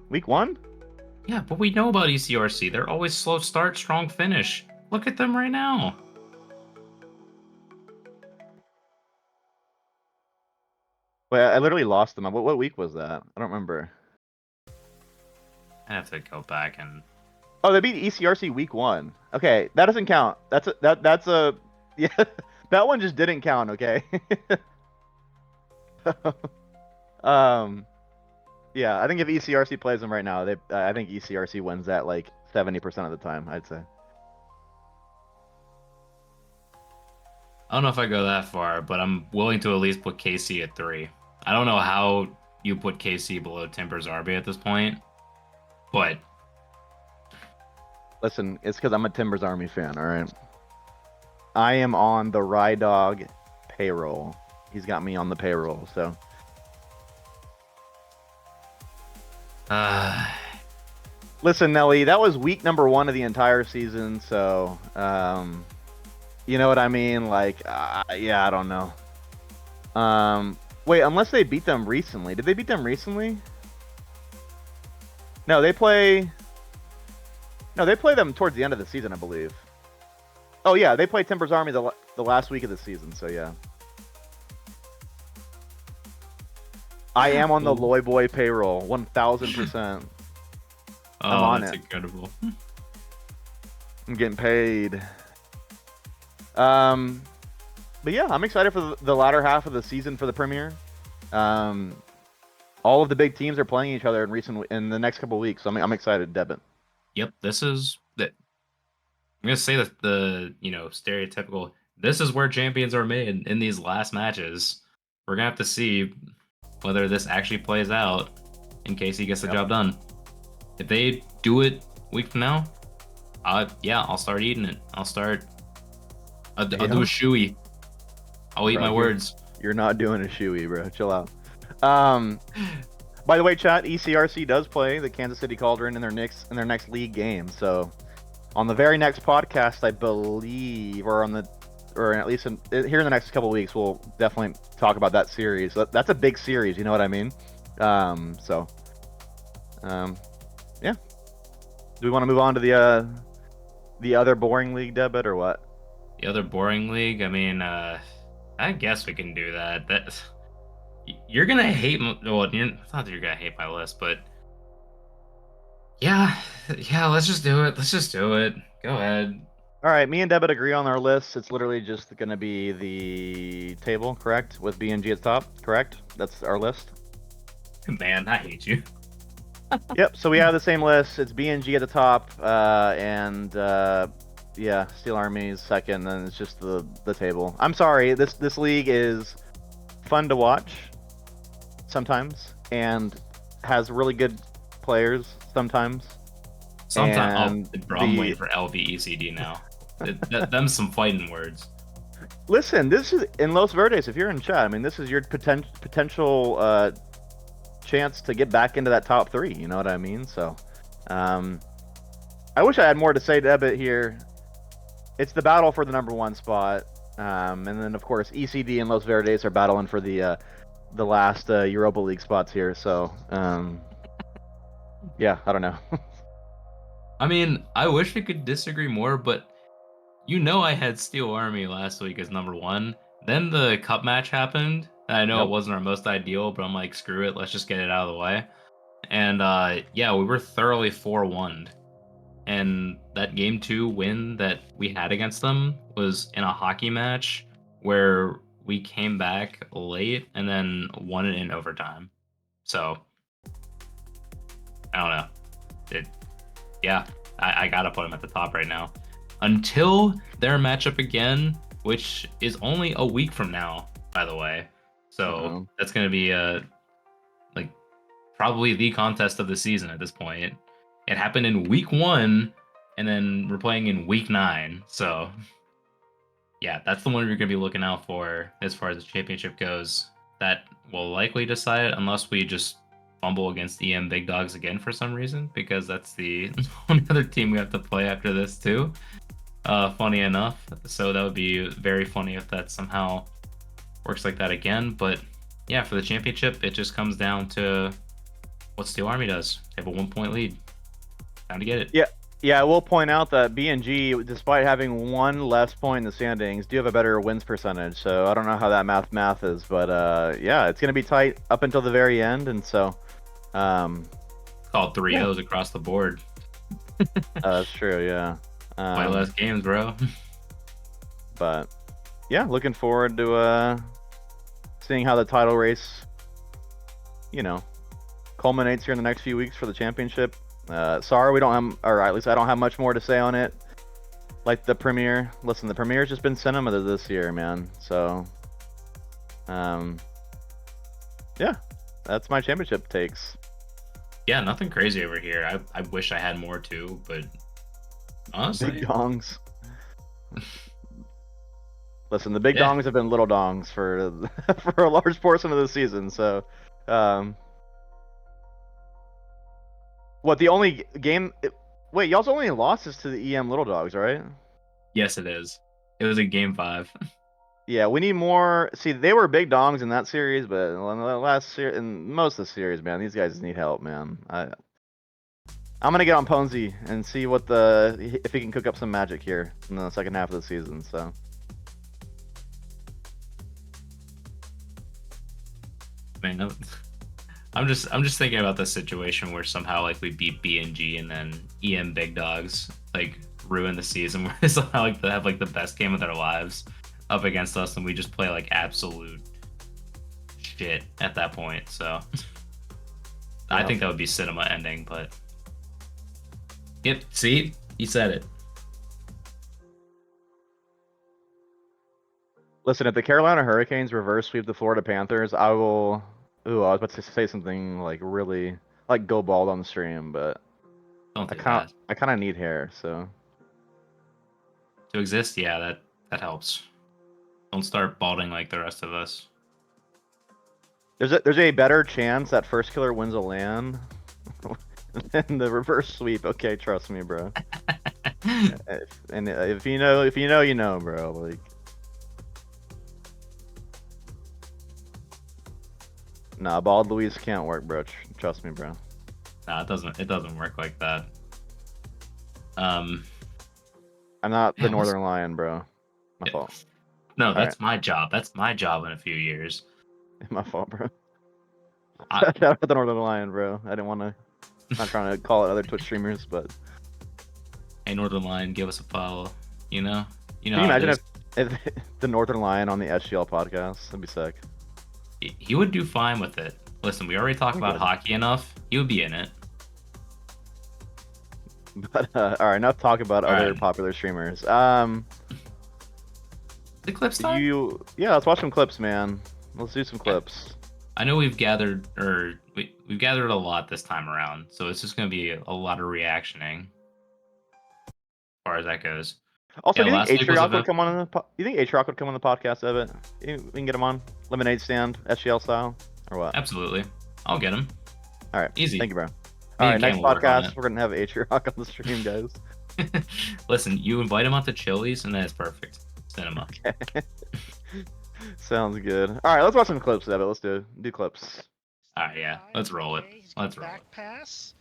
Week 1? Yeah, but we know about ECRC. They're always slow start, strong finish. Look at them right now. Wait, I literally lost them. What week was that? I don't remember. I have to go back and Oh, they beat ECRC week 1. Okay, that doesn't count. That's a yeah. That one just didn't count. Okay. um. Yeah, I think if ECRC plays them right now, I think ECRC wins that like 70% of the time. I'd say. I don't know if I go that far, but I'm willing to at least put KC at 3. I don't know how you put KC below Timbers RB at this point, but Listen, it's because I'm a Timbers Army fan. All right. I am on the Rye Dog payroll. He's got me on the payroll. So uh, listen, Nelly, that was week number 1 of the entire season. So you know what I mean? Like, yeah, I don't know. Wait, unless they beat them recently. Did they beat them recently? No, they play. No, they play them towards the end of the season, I believe. Oh yeah, they play Timbers Army the last week of the season. So yeah, I am on the well, Loy Boy payroll, 1000%. I'm oh, on that's it. incredible. I'm getting paid. Um, but yeah, I'm excited for the latter half of the season for the Premier. All of the big teams are playing each other in the next couple of weeks. So I'm excited, Debit. Yep, this is that. I'm gonna say that the stereotypical. This is where champions are made in these last matches. We're gonna have to see whether this actually plays out in case he gets the Yep. job done. If they do it a week from now, yeah, I'll start eating it. I'll do a shoey. I'll eat Bro, my words. You're not doing a shoey, bro. Chill out. By the way, chat, ECRC does play the Kansas City Cauldron in their next league game. So on the very next podcast, I believe, or at least here in the next couple of weeks, we'll definitely talk about that series. That's a big series, you know what I mean? Yeah. Do we want to move on to the other boring league, Debit, or what? The other boring league. I mean, I guess we can do that. You're gonna hate. Well, it's not that you're gonna hate my list, but yeah, yeah. Let's just do it. Let's just do it. Go ahead. All right, me and Debit agree on our list. It's literally just going to be the table, correct? With BNG at the top, correct? That's our list. Man, I hate you. Yep. So we have the same list. It's BNG at the top, and yeah, Steel Army's second. And it's just the table. I'm sorry. This league is fun to watch sometimes, and has really good players sometimes. Sometimes, oh, bro, I'm the waiting for LVECD now. Them some fighting words. Listen, this is in Los Verdes. If you're in chat, I mean, this is your potential chance to get back into that top 3. You know what I mean? So, I wish I had more to say to Debit here. It's the battle for the #1 spot, and then of course ECD and Los Verdes are battling for the last Europa League spots here. So, yeah, I don't know. I mean, I wish we could disagree more, but I had Steel Army last week as #1. Then the cup match happened. And I know Yep. it wasn't our most ideal, but I'm like, screw it, let's just get it out of the way. And yeah, we were thoroughly 4-1'd. And that game 2 win that we had against them was in a hockey match where we came back late and then won it in overtime. So I don't know. Yeah, I gotta put them at the top right now until their matchup again, which is only a week from now, by the way. So that's gonna be like probably the contest of the season at this point. It happened in week 1, and then we're playing in week 9. So yeah, that's the one we're gonna be looking out for as far as the championship goes. That will likely decide it unless we just fumble against EM Big Dogs again for some reason, because that's the only other team we have to play after this too. Funny enough, so that would be very funny if that somehow works like that again. But yeah, for the championship, it just comes down to what Steel Army does. They have a 1-point lead. Time to get it. Yeah. Yeah, I will point out that B&G, despite having one less point in the standings, do have a better wins percentage. So I don't know how that math is, but yeah, it's gonna be tight up until the very end, and so um, Called three yeah, O's across the board. that's true. Yeah, Play less games, bro. but yeah, looking forward to seeing how the title race, you know, culminates here in the next few weeks for the championship. Sorry, we don't have, or at least I don't have much more to say on it. Like the premiere. Listen, the premiere's just been cinema this year, man. So, yeah, that's my championship takes. Yeah, nothing crazy over here. I wish I had more too, but Big honestly, dongs. Listen, the big yeah. dongs have been little dongs for for a large portion of the season. So, um, what the only game? Wait, y'all's only losses to the EM Little Dogs, right? Yes, it is. It was a game 5. Yeah, we need more. See, they were big dongs in that series, but in the last year, in most of the series, man, these guys need help, man. I'm gonna get on Ponzi and see what if he can cook up some magic here in the second half of the season. So Man, I'm just thinking about the situation where somehow like we beat B&G and then EM Big Dogs like ruin the season where they somehow like they have like the best game of their lives up against us and we just play like absolute shit at that point. So I yeah. think that would be cinema ending, but yep, see, he said it. Listen, if the Carolina Hurricanes reverse sweep the Florida Panthers, I will. Ooh, I was about to say something like really like go bald on the stream, but Don't do that. I kind of need hair, so To exist, yeah, that helps. Don't start balding like the rest of us. there's a better chance that first killer wins a LAN than the reverse sweep. Okay, trust me, bro. If you know, you know, bro. Like, nah, bald Luis can't work, bro. Trust me, bro. Nah, it doesn't work like that. Um I'm not the man, what's Northern Lion, bro. My yeah. fault. No, All right, that's my job. That's my job in a few years. my fault, bro. I, Shout out the Northern Lion, bro. I didn't want to. Not trying to call it other Twitch streamers, but hey, Northern Lion, give us a follow. You know, you know can you how it imagine is. if the Northern Lion on the SGL podcast? That'd be sick. He would do fine with it. Listen, we already talked Oh, about good. hockey enough. He would be in it. But all right, enough talk about All other right, popular streamers. the clips time. Yeah, let's watch some clips, man. Let's do some Okay. clips. I know we've gathered a lot this time around, so it's just gonna be a lot of reactioning as far as that goes. Also, Yeah, do you think last week was Atrioc would event. come on? You think Atrioc would come on the podcast, Evan? We can get him on lemonade stand, SGL style, or what? Absolutely, I'll get him. All right, Easy. thank you, bro. All Me right, and Cam next will work on podcast we're gonna have Atrioc on the stream, guys. it. Listen, you invite him out to Chili's, and that's perfect. Cinema. Okay. Sounds good. All right, let's watch some clips, Evan. Let's do clips. All right, yeah, let's roll it. Let's roll Back it. pass.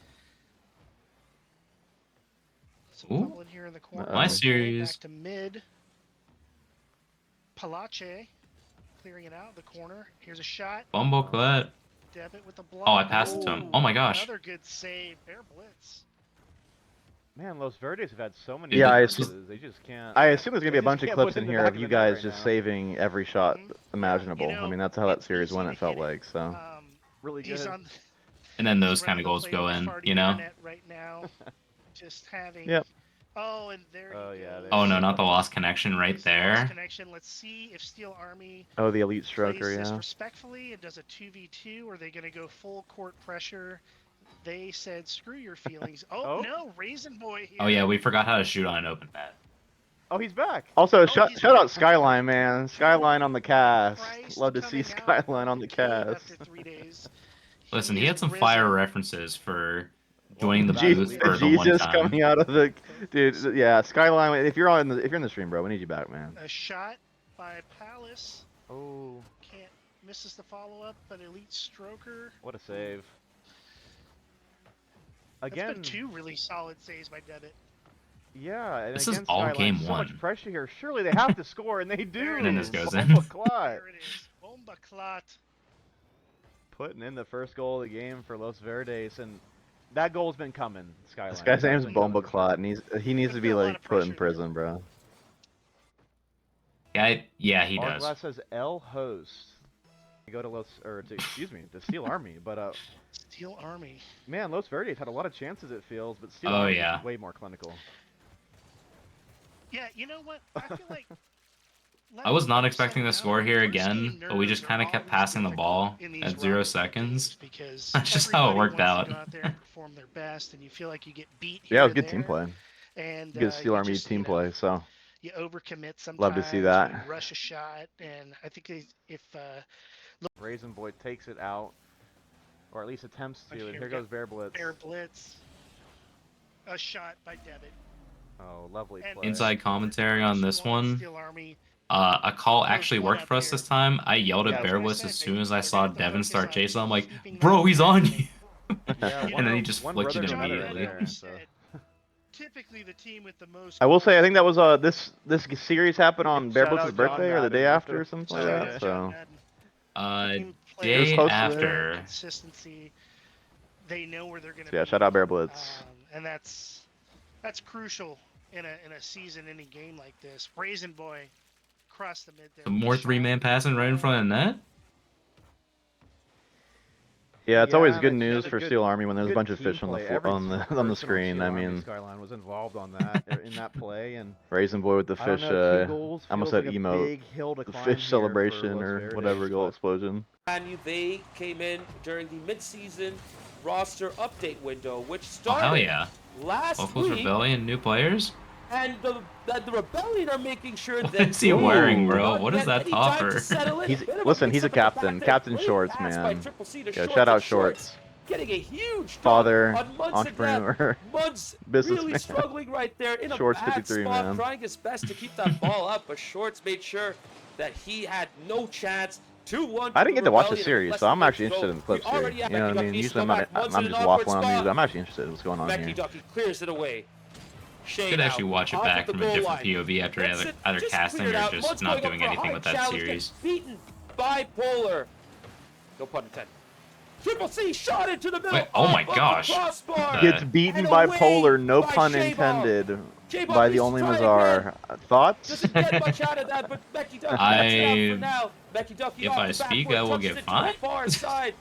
Some Ooh, fumbling here in the corner. my Uh-oh. series. Back to mid. Palache clearing it out the corner. Here's a shot. Bumbleclat. Debit with the Oh, block. I passed it to him. Ooh, Oh my gosh. another good save. Bear blitz. Man, Los Verdes have had so many Dude, Yeah, chances. They just can't. I assume there's gonna be a bunch of clips in here of you guys just saving every shot imaginable. You know, I mean, that's how that it's series easy went. to It felt hit it. like so. Really He's good. on. And then He's those kind running of the goals play go with in, Farty you know? Internet right now. Just having. Yep. Oh, and there Oh, he yeah, goes. Oh no, not the lost connection right There's the lost there. connection. Let's see if Steel Army Oh, the elite plays stroker, this yeah. respectfully and does a 2v2. Or are they going to go full court pressure? They said, screw your feelings. Oh, no, Raisin Boy here. Oh yeah, we forgot how to shoot on an open net. Oh, he's back. Also, shout he's out back. Skyline, man. Skyline on the cast. Christ Love to see coming out Skyline on of the cave cast. After 3 days. Listen, he had some fire references for joining the booth for the one Jesus time. coming out of the dude. Yeah, Skyline. If you're in the stream, bro, we need you back, man. A shot by Palace. Oh, Can't misses the follow up, but elite stroker. what a save. That's Again, been 2 really solid saves by Debit. Yeah, and This is against all Skyline, game so much one. pressure here. Surely they have to score, and they do. And then this goes in. Bomba clot. There it is. Bomba clot. Putting in the first goal of the game for Los Verdes, and that goal's been coming, Skyline. This guy's That's name's been Bomba coming. Clot, and he needs to be Put a lot like of put in pressure prison, bro. Yeah, he does. Glass says L host. To go to to Steel Army, but Steel Army. man, Los Verdes had a lot of chances, it feels, but Steel Oh, Army yeah. is way more clinical. Yeah, you know what? I feel like. I was not expecting to 7-0, score here first again, game but we nerves just are kind of kept always passing the difficult ball in these at 0 rivalry seconds. games because That's just how it everybody worked wants out. to go out there and perform their best, and you feel like you get beat here Yeah, it was and good team there, play. and Good Steel you Army just, team you know, play. So you overcommit sometimes. love to see that. You rush a shot, and I think if Raisin Boy takes it out, or at least attempts to, and here goes Bear Blitz. Bear Blitz, a shot by Devitt. Oh, lovely And play. Inside commentary on this one. Steel Army. A call actually one worked up for us here. this time. I yelled Yeah, at that's Bear what I Blitz said, as soon as I they're saw gonna have to Devin focus start on chasing. I'm like, keeping bro, that he's on momentum. you. Yeah, And then he just one flicked it brother Johnny, better immediately. like there, you so. said, typically the team with the most. I will say I think that was this series happened on Bear Shout Blitz's out John birthday or the day Madden. after or something like Oh, that. yeah. So Team It plays was Day close to after. consistency. They know where they're going to yeah, be. shout out Bear Blitz. And that's crucial in a season-ending game like this. Raisin Boy across the mid there. Some more 3-man passing right in front of the net. Yeah, it's always and good it's news a for good- Steel Army when there's a good bunch of team fish on the play. floor, Every on the person on screen. Steel I Army mean, Skyline was involved on that in that play, and Raisin Boy with the I don't fish. know, 2 goals I almost feels said like a emote. big hill to The climb fish here for celebration Los or Verdes, whatever goal but- explosion. And they came in during the mid-season roster update window, which Oh, started hell yeah. last Locals week. Rebellion, new players? And the Rebellion are making sure What that is he wearing, bro? don't What is get that any time to topper? settle in. He's Bit of listen, he's a mix-up in the captain. back. Captain Great Shorts, pass by man. Triple C to Yeah, Shorts, shout out and Shorts. getting a huge drop Father, on Muds entrepreneur, Muds businessman. really struggling right there in a Shorts bad 53, spot, man. trying his best to keep that ball up, but Shorts made sure that he had no chance. 2-1. I didn't get to watch the Rebellion, series, less so I'm than actually minutes to interested in the go. clips We here. already You have know what I Becky mean? Ducky Usually go back. I'm Muds just in an awkward waffling on news. spot. I'm actually interested in what's going on Becky here. Ducky clears it away. Shane Could actually out, watch it off back at the from a goal different line. POV after Gets either, it either just casting cleared or out. just Muds not going up doing for a anything hard with that challenge, series. gets beaten by Polar. No pun intended. Triple C shot into the middle. Wait, oh my off of the gosh. crossbar. What the- Gets beaten And by away Polar, no by pun J-Bomb. intended, J-Bomb by the needs to only try Mazar. again. Thoughts? Doesn't get much out of that, but Becky Ducky gets it out for now. Becky Ducky If off I the speak, backboard, I will touches get it to the fined. far side.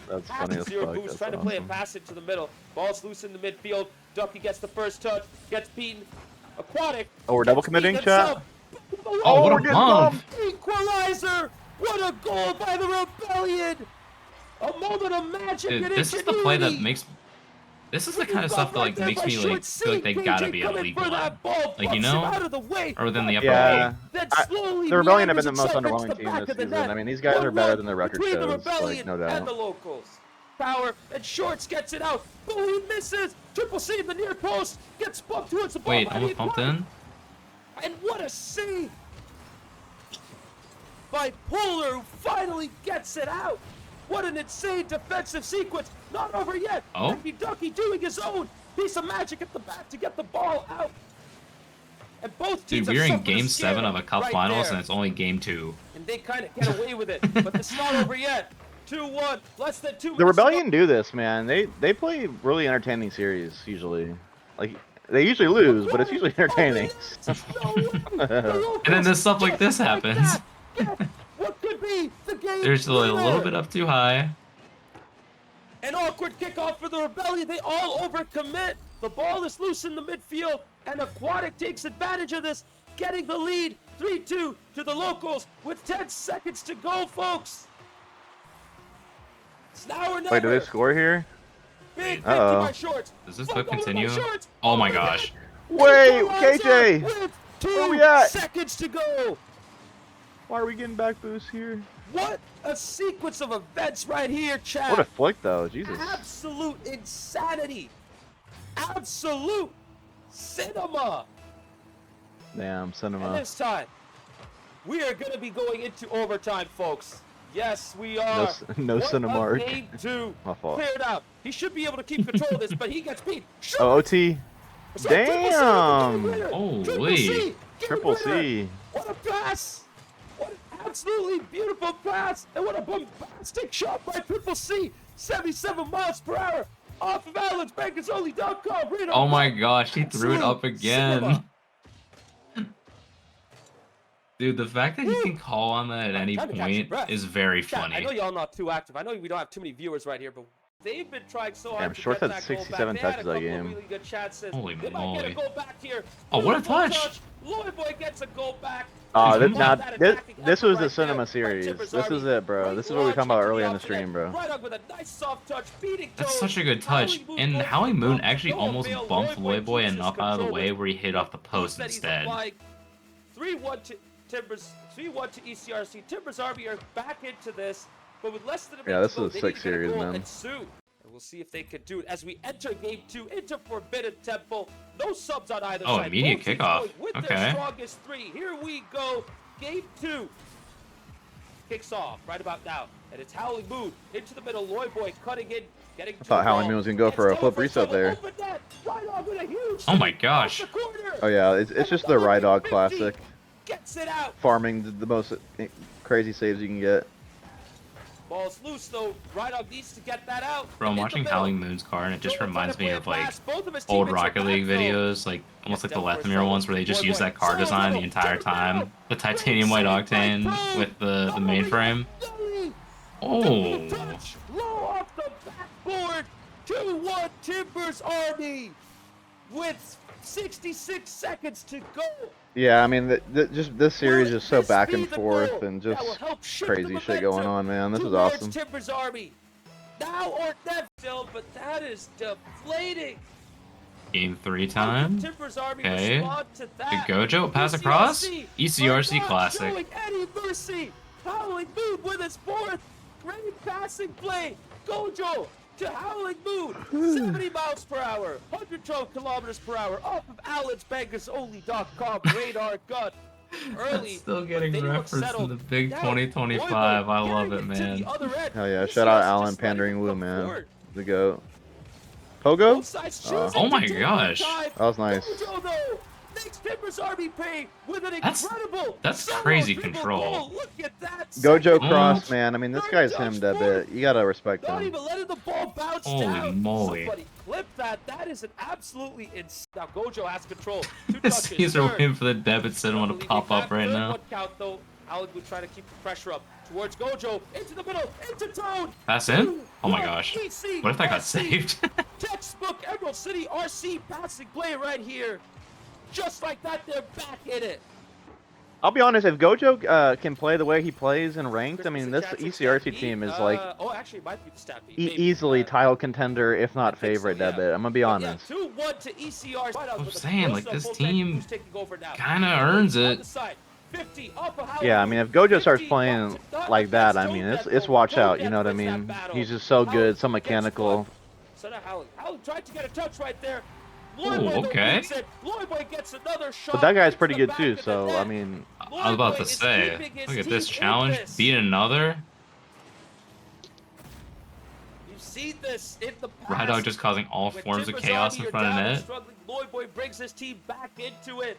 That's funny as Zero fuck. boost, That's trying to play a awesome. pass into the middle. Ball's loose in the midfield. Ducky gets the first touch, gets beaten. Aquatic. Oh, we're double gets beaten committing, chat? himself. Oh, what we're a getting bump! Equalizer! What a goal by the Rebellion! A moment of magic Dude, and this is the play that ingenuity. makes... This is the kind of stuff that like makes me like feel like they gotta be a league one. Like, you know? Or within the upper Yeah. league. The Rebellion have been the most underwhelming team this season. I mean, these guys are better than their record Between the shows, like, Rebellion no and the doubt. locals. Power and Shorts gets it out. Oh, he misses. Triple C in the near post gets bumped towards the ball. Wait, by almost the bumped Aquatic. in? And what a save by Polar, who finally gets it out. What an insane defensive sequence. Not over yet. Oh. Becky Ducky doing his own piece of magic at the back to get the ball out. And both teams Dude, we're have in suffered game scare 7 of a cup right finals there. and it's only game 2. And they kind of get away with it. But it's not over yet. 2-1. Less than 2 minutes. The Rebellion do this, man. They play really entertaining series usually. Like they usually lose, but it's usually entertaining. And then this stuff like this happens. What could be the game They're just a little winner? bit up too high. An awkward kickoff for the Rebellion. They all overcommit. The ball is loose in the midfield, and Aquatic takes advantage of this, getting the lead 3-2 to the locals with 10 seconds to go, folks. It's now or never. Wait, do they score here? Big victory Uh-oh. by Shorts. Does this Look clip over by continue? Shorts. Oh my Over gosh. Wait, Equalizer KJ! With Where 2 we at? seconds to go. Why are we getting back boost here? What a sequence of events right here, Chad. What a flick though, Jesus. Absolute insanity. Absolute cinema. Damn, And cinema. this time, we are going to be going into overtime, folks. Yes, we No, are. no What cinema a arc. game 2. My fault. Cleared out. He should be able to keep control of this, but he gets beat. Oh, OT. Damn! Holy. Triple C. What a pass! What an absolutely beautiful pass! And what a bombastic shot by Triple C! 77 miles per hour off of AlexBankersOnly.com. Oh my gosh, he threw it up again. Dude, the fact that he can call on that at any Time to catch your point breath. is very Chat, I know funny. y'all not too active. I know we don't have too many viewers right here, but they've been trying so hard Damn, to Shorts get had that goal back. 67 They had a touches that couple of game. really good chances. Holy They might get a moly. goal back here. Oh, what a Beautiful touch. Lloyd Boy gets a goal back. Oh, He's now That this attacking this effort was the right cinema there by series. Timbers This is Army. it, bro. Great This is what we were talking launch about into earlier the in the offset. stream, bro. Right on with a nice soft touch, beating That's toes. such a good touch. Howling And moves Howie goes Moon from actually no almost avail. bumped Lloyd Boy Loyboy keeps enough his out of the control way with- where he hit off the He post said he's instead. applying 3-1 to Timbers, 3-1 to ECRC. Timbers Army are back into this, but with less than a minute Yeah, this to go, is a they sick need to get a series, goal, man. and soon. And we'll see if they can do it as we enter Game 2 into Forbidden Temple. No subs on either Oh, side. immediate Both teams kickoff. going with Okay. their strongest three. Here we go. Game 2 kicks off right about now, and it's Howling Moon into the middle. Lloyd Boy cutting in, getting. I thought Howling Moon was gonna go for a flip reset there. Oh my gosh. Oh yeah, it's just the Rye Dog classic. Gets it out. Farming the most crazy saves you can get. Ball's loose though. Rydog needs to get that out. Bro, I'm In the watching middle. Howling Moon's car and it just No one trying reminds to me play of it like fast. Both of his old teammates are Rocket League back, though. videos, like almost like the Denver's Lethemir ones where they just Boy, use that car boy. design the entire time. The titanium white octane with the mainframe. Oh. Touch, low off the backboard. 2-1 Timbers Army with 66 seconds to go. Yeah, I mean, just this series Will is so this back be and the forth goal and that will just help shift crazy the shit going momentum on, man. This is towards awesome. Timbers Army. Now or never still, but that is deflating. Game 3 How can time. Timbers Army Okay. respond to that? Good Gojo, pass across. ECRC ECRC are not classic. showing any mercy. Howling Moon with his fourth great passing play. Gojo to Howling Moon, 70 miles per hour, 112 kilometers per hour, off of AlexBankersOnly.com radar gun. Early, Still but getting they look referenced in settled. the big Now, 2025. I Loyboy love it, carrying to man. the other end. Hell yeah, ECRC shout out just Alan letting Pandering it Woo, come man. forward. The GOAT. Pogo? Both sides Oh. choosing Oh my to take their gosh. time. That was nice. Gojo, though, makes Timbers Army pay with an That's- incredible that's solo crazy dribble control. goal. Look at that. Gojo Second Cross, touch. man. I mean, this Third guy's touch hemmed a forward. bit. You gotta respect Not him. even letting the ball bounce Holy down. moly. Somebody clip that. That is an absolutely insane. Now Gojo has control. Two This touches. Caesar Third. waiting for the debit cinema to Unbelievable. pop up right Third now. one count though. Alec would try to keep the pressure up towards Gojo into the middle, into Toad. Pass in? Oh my 2-1 gosh. EC What if that got RC. saved? Textbook Emerald City RC passing play right here. Just like that, they're back in it. I'll be honest, if Gojo can play the way he plays in ranked, I mean, this ECRC team is like Oh, actually, it might be the stat beat. easily title contender, if not I think so, favorite yeah. debit. I'm gonna be honest. Yeah, 2-1 to ECR. Right out I'm with a saying, like, close-up this full team tank. Who's taking over now? Kinda earns On it. the side. 50 off of Howard. Yeah, I mean, if Gojo starts 50 playing up to- like that, I Go mean, Death it's Bowl. watch Go out. You Death know what I wins that mean? battle. He's just so Howard good, so gets mechanical. one. So now Howard tried to get a touch right there. Ooh, Lloyd Boy okay. beats it. Lloyd Boy gets another shot. But that guy's into pretty the good back too. of the So I net. mean, I was about Lloyd to Boy is say, keeping his look at this team in challenge. this. Beat another. You've seen this in the past. Rydog just causing all When forms of Timbers chaos Army in are front of down and net. struggling, Lloyd Boy brings his team back into it.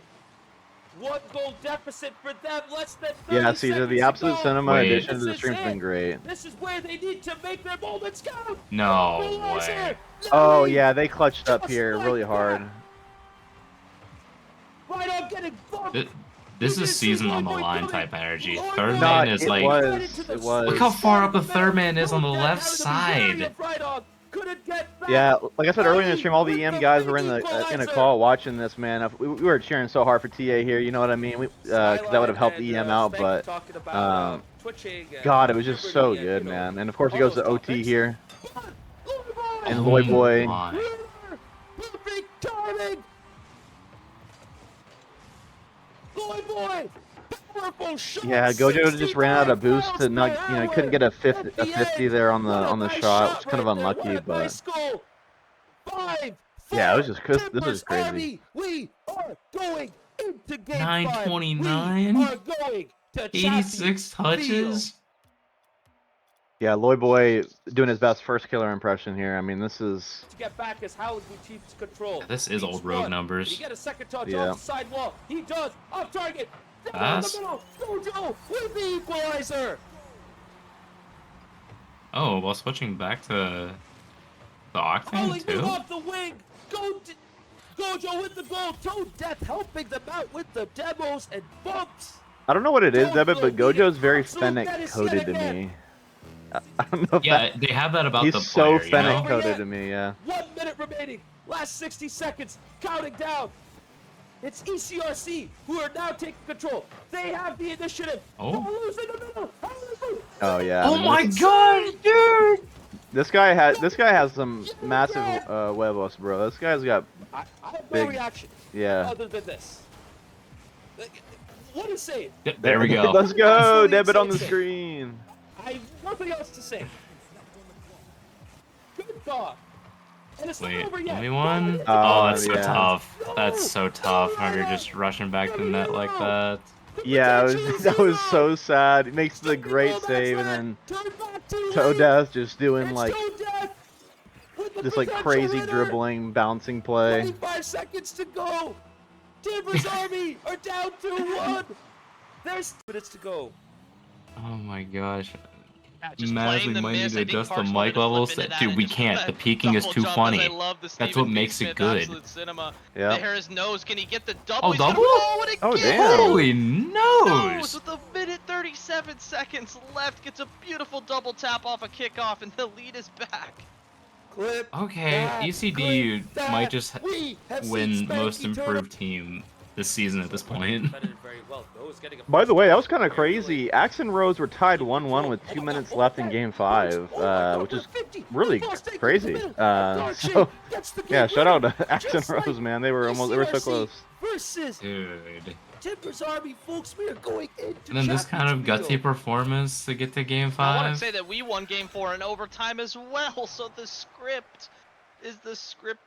1 goal deficit for them, less than 30 yeah, Caesar, seconds the to absolute go. cinema Wait. addition to This the is stream's it. been great. This is where they need to make their moments count. No Equalizer. way. Oh Nelly, yeah, they clutched up just here like really that. hard. Right on getting bumped. This is season on the line type energy. Third No, man is it like, was. It was. look how far up the third man is on the left side. Yeah, like I said earlier in the stream, all the EM guys were in a call watching this, man. We were cheering so hard for TA here, you know what I mean? Because that would have helped EM out, but God, it was just so good, man. And of course, he goes to OT here, and Oh Lloyd Boy. my. Perfect timing. Lloyd Boy. Powerful shot. Yeah, Gojo just ran out of boost to 65 not, miles you know, he per couldn't get a hour. 50 there on the shot. It was kind of unlucky, What a but nice goal. 5, yeah, it was just this is Timbers crazy. Army, we are going into game 929? five. We are going to 86 Chappie Field. touches. Yeah, Loy Boy doing his best first killer impression here. I mean, this is... To get back as Howard keeps control. Yeah, this is Beats old rogue one. numbers. Did he get a second touch Yeah. off the sidewall? He does. Off target. Down Pass. the middle. Gojo with the equalizer. Oh, while switching back to the Howling Octane too? off the wing. Gojo with the goal. Toe Death helping them out with the demos and bumps. I don't know what it is, Gojo Debit, but being Gojo's very absolute Fennec menace coded yet to again. me. I don't know if Yeah, they have that about he's the so player, you Fennec know? coded to me, yeah. 1 minute remaining. Last 60 seconds. Counting down. It's ECRC who are now taking control. They have the initiative. Oh. Howler's in the middle. Oh yeah. Oh I mean, my god, dude! This guy has some massive huevos, bro. This guy's got I have no big- reaction yeah. other than this. What is saying? There we go. Let's go, Absolutely Debit on the insane. screen. I have nothing else to say. Good God. And it's Wait, not over yet. give me one. Oh, Oh, that's so yeah. tough. That's so tough when you're just rushing back to the net like that. Yeah, that was so sad. It makes the great save, and then Toe Death just doing like this like crazy dribbling, bouncing play. 25 seconds to go. Timbers Army are down 2-1. There's minutes to go. Oh my gosh. Just Maz, playing we the might need miss. to I think adjust the Parks wanted mic to flip levels. into that Dude, and we just can't. that The peaking is double too jump, funny. I love the That's Steven what B. makes it Smith good. Absolute cinema. Yeah. There is nose. Can he get the double? Oh, He's gonna double? blow it Oh, again. damn. Holy Nose nose! with a minute 37 seconds left. Gets a beautiful double tap off a kickoff, and the lead is back. Clip Okay, that, ECD clip might that. just We have win seen most Spanky improved team this season at this point. Defended very well. Nose getting a By the way, that was kind of Very crazy. Axe and Rose were tied 1-1 with 2 minutes left in Game 5, which is really crazy. So yeah, shout out to Axe and Rose, man. They were so close. Versus Dude. Timbers Army, folks. We are going into And then this kind of gutsy Championship performance to get to Game I want to 5. say that we won Game 4 in overtime as well. So the script is the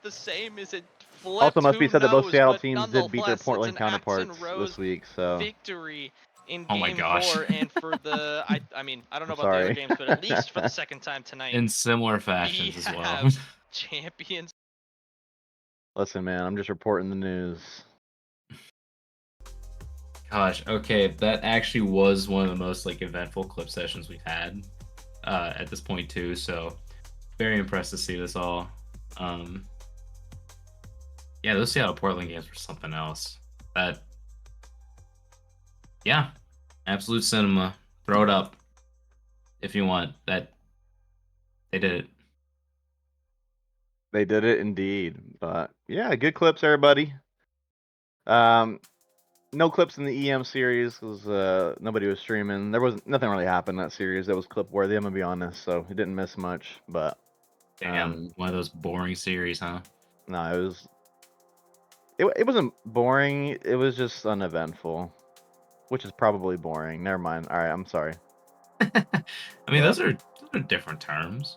same? Is it flipped? Also, must be Who said that both knows? Seattle But teams did beat their nonetheless, Portland it's an Axe and counterparts Rose this week, so victory in Oh my Game gosh. 4, and for the I mean I don't know I'm about the other sorry. games, but at least for the second time tonight, In similar we fashions as well. have champions. listen, man, I'm just reporting the news. Gosh, okay, that actually was one of the most like eventful clip sessions we've had at this point too. So very impressed to see this all. Yeah, those Seattle Portland games were something else. That, yeah, absolute cinema. Throw it up if you want. That they did it. They did it indeed. But yeah, good clips, everybody. No clips in the EM series because nobody was streaming. There was nothing really happened in that series that was clip worthy. I'm gonna be honest, so it didn't miss much. But Damn, one of those boring series, huh? no, it was. It wasn't boring. It was just uneventful, which is probably boring. Never mind. All right, I'm sorry. I mean, those are different terms.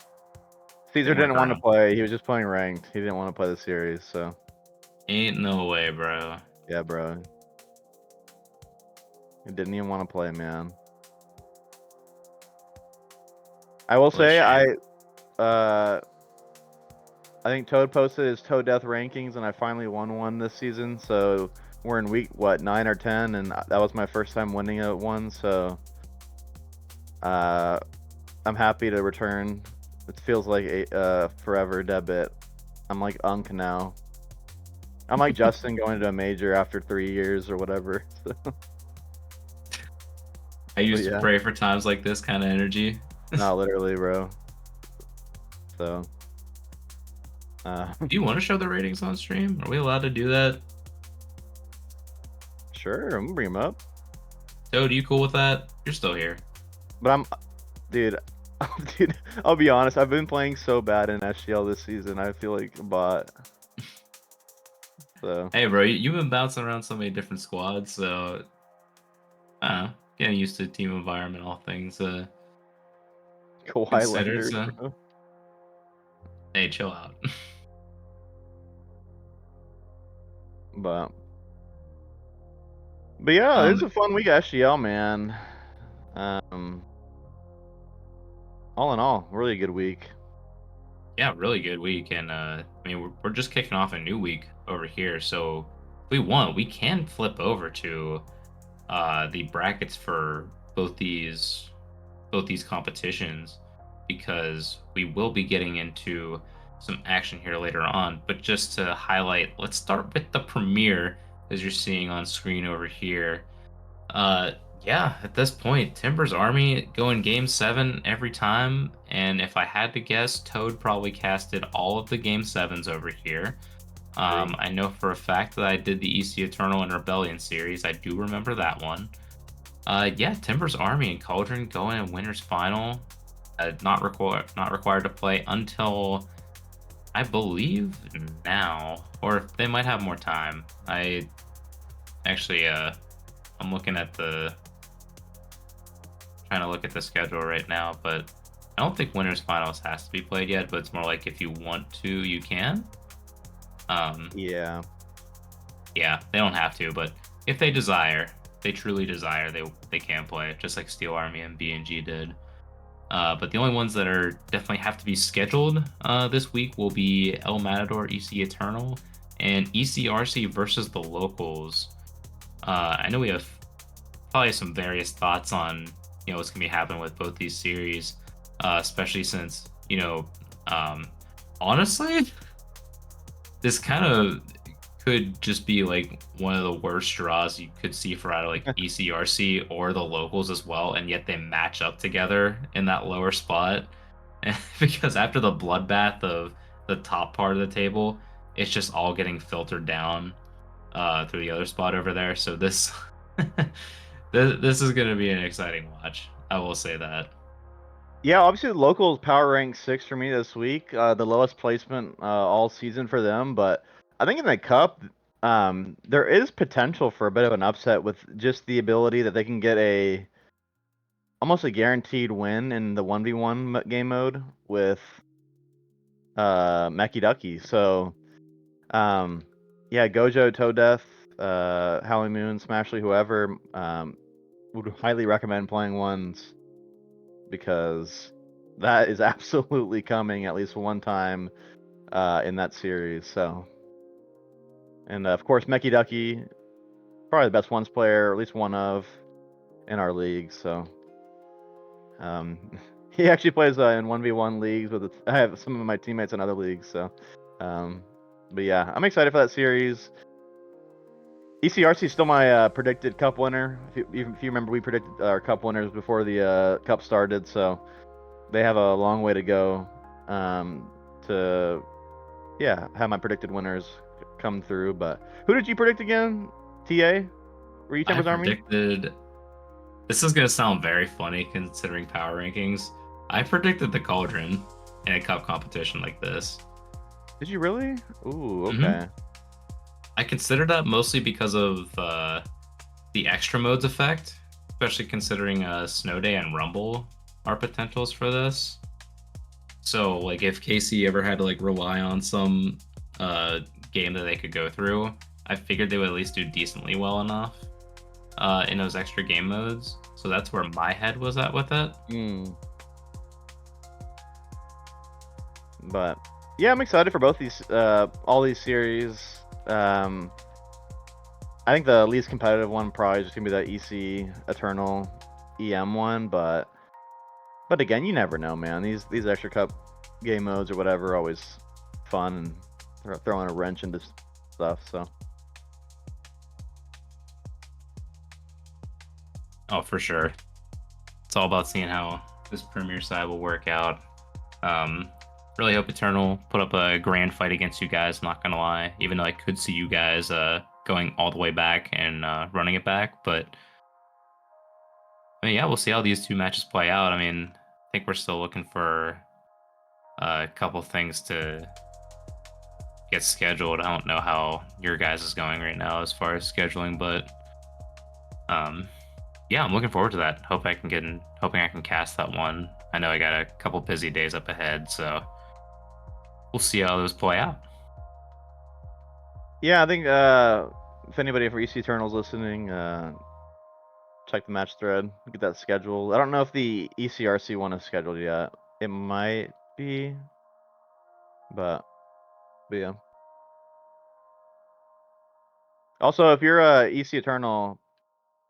Caesar They didn't weren't want to around. play. He was just playing ranked. He didn't want to play the series. So Ain't no way, bro. yeah, bro. He didn't even want to play, man. I will What a say, shame. I think Toad posted his Toad Death rankings, and I finally won one this season. So we're in week 9 or 10, and that was my first time winning one. So I'm happy to return. It feels like a forever debit. I'm like Unk now. I'm like Justin going to a major after 3 years or whatever. I used yeah. to pray for times like this kind of energy. No, literally, bro. So. Do you want to show the ratings on stream? Are we allowed to do that? Sure, I'm gonna bring him up. Dude, you cool with that? You're still here. But dude, dude, I'll be honest. I've been playing so bad in SGL this season. I feel like a bot. So. Hey, bro, you've been bouncing around so many different squads, so I don't know, getting used to team environment, all things. Kawhi Considered, Leonard, so- bro. Hey, chill out. But yeah, it's a fun week at SGL, man. all in all, really good week. Yeah, really good week, and I mean we're just kicking off a new week over here. So if we want, we can flip over to the brackets for both these competitions because we will be getting into some action here later on. But just to highlight, let's start with the premiere as you're seeing on screen over here. Uh, yeah, at this point, Timber's Army going game 7 every time. And if I had to guess, Toad probably casted all of the game 7s over here. I know for a fact that I did the EC Eternal and Rebellion series. I do remember that one. Yeah, Timber's Army and Cauldron going in winners final. Not required to play until I believe now, or they might have more time. I actually I'm looking at the trying to look at the schedule right now, but I don't think winners finals has to be played yet. But it's more like if you want to, you can. Yeah. Yeah, they don't have to, but if they desire, they truly desire, they can play, just like Steel Army and BNG did. But the only ones that are definitely have to be scheduled this week will be El Matador, EC Eternal, and ECRC versus the locals. I know we have probably some various thoughts on what's gonna be happening with both these series, especially since honestly, this kind of could just be like one of the worst draws you could see for either like ECRC or the locals as well, and yet they match up together in that lower spot. Because after the bloodbath of the top part of the table, it's just all getting filtered down through the other spot over there. So this this is gonna be an exciting watch. I will say that. Yeah, obviously the locals power rank 6 for me this week. The lowest placement all season for them, but I think in the cup, there is potential for a bit of an upset with just the ability that they can get almost a guaranteed win in the 1v1 game mode with Mecky Ducky. So, yeah, Gojo, Toe Death, Howling Moon, Smashly, whoever, would highly recommend playing ones because that is absolutely coming at least one time in that series. So, and of course, Mecky Ducky, probably the best ones player, or at least one of, in our league. So, he actually plays in 1v1 leagues with. I have some of my teammates in other leagues. So, but yeah, I'm excited for that series. ECRC is still my predicted cup winner. If you remember, we predicted our cup winners before the cup started, so they have a long way to go to have my predicted winners come through. But who did you predict again? TA? Were you Timbers Army? Predicted. This is gonna sound very funny considering power rankings. I predicted the Cauldron in a cup competition like this. Did you really? Ooh, okay. Mhm. I consider that mostly because of the extra modes effect, especially considering Snow Day and Rumble are potentials for this. So, like, if Casey ever had to like rely on some game that they could go through, I figured they would at least do decently well enough in those extra game modes. So that's where my head was at with it. But yeah, I'm excited for both these, all these series. I think the least competitive one probably just gonna be that EC Eternal EM one, but again, you never know, man. These extra cup game modes or whatever are always fun and throwing a wrench into stuff. So. Oh, for sure. It's all about seeing how this premier side will work out. Really hope Eternal put up a grand fight against you guys, not gonna lie, even though I could see you guys going all the way back and running it back. But I mean, yeah, we'll see how these two matches play out. I mean, I think we're still looking for a couple things to get scheduled. I don't know how your guys is going right now as far as scheduling, but yeah, I'm looking forward to that. Hoping I can cast that one. I know I got a couple busy days up ahead, so we'll see how those play out. Yeah, I think if anybody for EC Eternal's listening, check the match thread, get that scheduled. I don't know if the ECRC one is scheduled yet. It might be, but yeah. Also, if you're EC Eternal,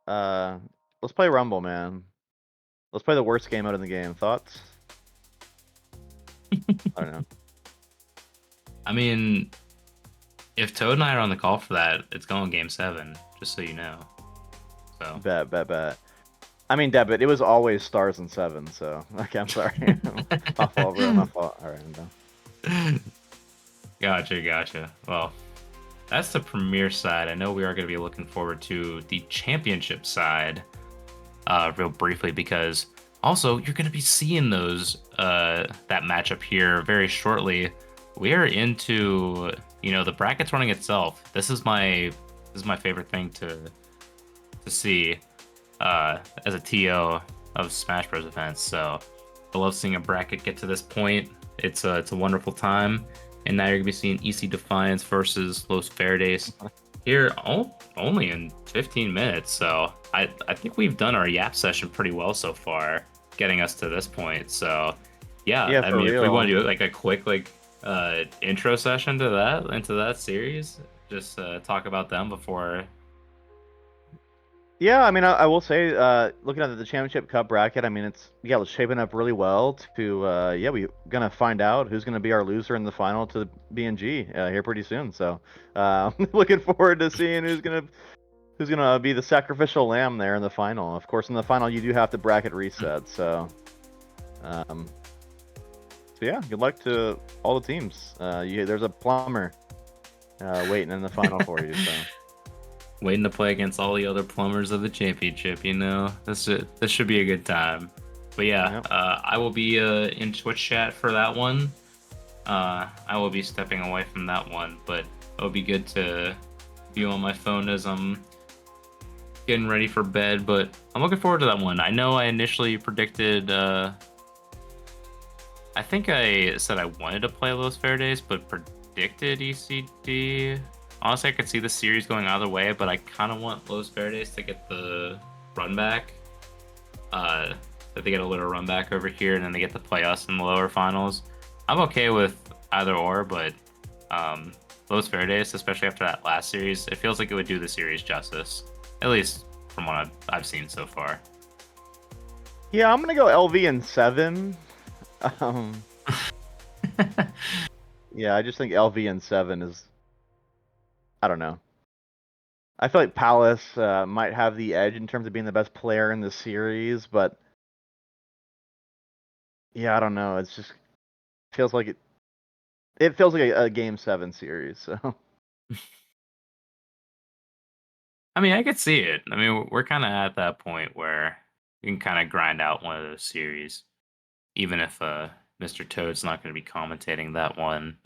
let's play Rumble, man. Let's play the worst game mode in the game. Thoughts? I don't know. I mean, if Toad and I are on the call for that, it's going game 7, just so you know. So Bet. I mean, debit. It was always stars and 7, so okay. I'm sorry. My fault, bro. My fault. All right, I'm done. Gotcha. Well, that's the Premier side. I know we are going to be looking forward to the Championship side, real briefly, because also you're going to be seeing those that matchup here very shortly. We are into the brackets running itself. This is my favorite thing to see as a TO of Smash Bros events. So I love seeing a bracket get to this point. It's a wonderful time. And now you're gonna be seeing EC Defiance versus Los Verdes here only in 15 minutes. So I think we've done our Yap session pretty well so far, getting us to this point. So yeah, I For mean, if we real. want to do like a quick intro session to into that series, just talk about them before. Yeah, I mean, I will say, looking at the Championship Cup bracket, I mean, it's shaping up really well to, we're gonna find out who's gonna be our loser in the final to BNG here pretty soon. So, looking forward to seeing who's gonna be the sacrificial lamb there in the final. Of course, in the final, you do have to bracket reset. So, yeah, good luck to all the teams. There's a plumber waiting in the final for you. So. Waiting to play against all the other plumbers of the championship, this should be a good time. But yeah, Yep. I will be in Twitch chat for that one. I will be stepping away from that one, but it'll be good to view on my phone as I'm getting ready for bed. But I'm looking forward to that one. I know I initially predicted. I think I said I wanted to play Los Verdes, but predicted ECD. Honestly, I could see the series going either way, but I kind of want Los Verdes to get the run back. That they get a little run back over here, and then they get to play us in the lower finals. I'm okay with either or, but Los Verdes, especially after that last series, it feels like it would do the series justice, at least from what I've seen so far. Yeah, I'm gonna go LV in 7. Yeah, I just think LV in 7 is. I don't know. I feel like Palace might have the edge in terms of being the best player in the series, but yeah, I don't know. It's just feels like it feels like a Game 7 series. So I mean, I could see it. I mean, we're kind of at that point where you can kind of grind out one of those series, even if Mr. Toad's not going to be commentating that one.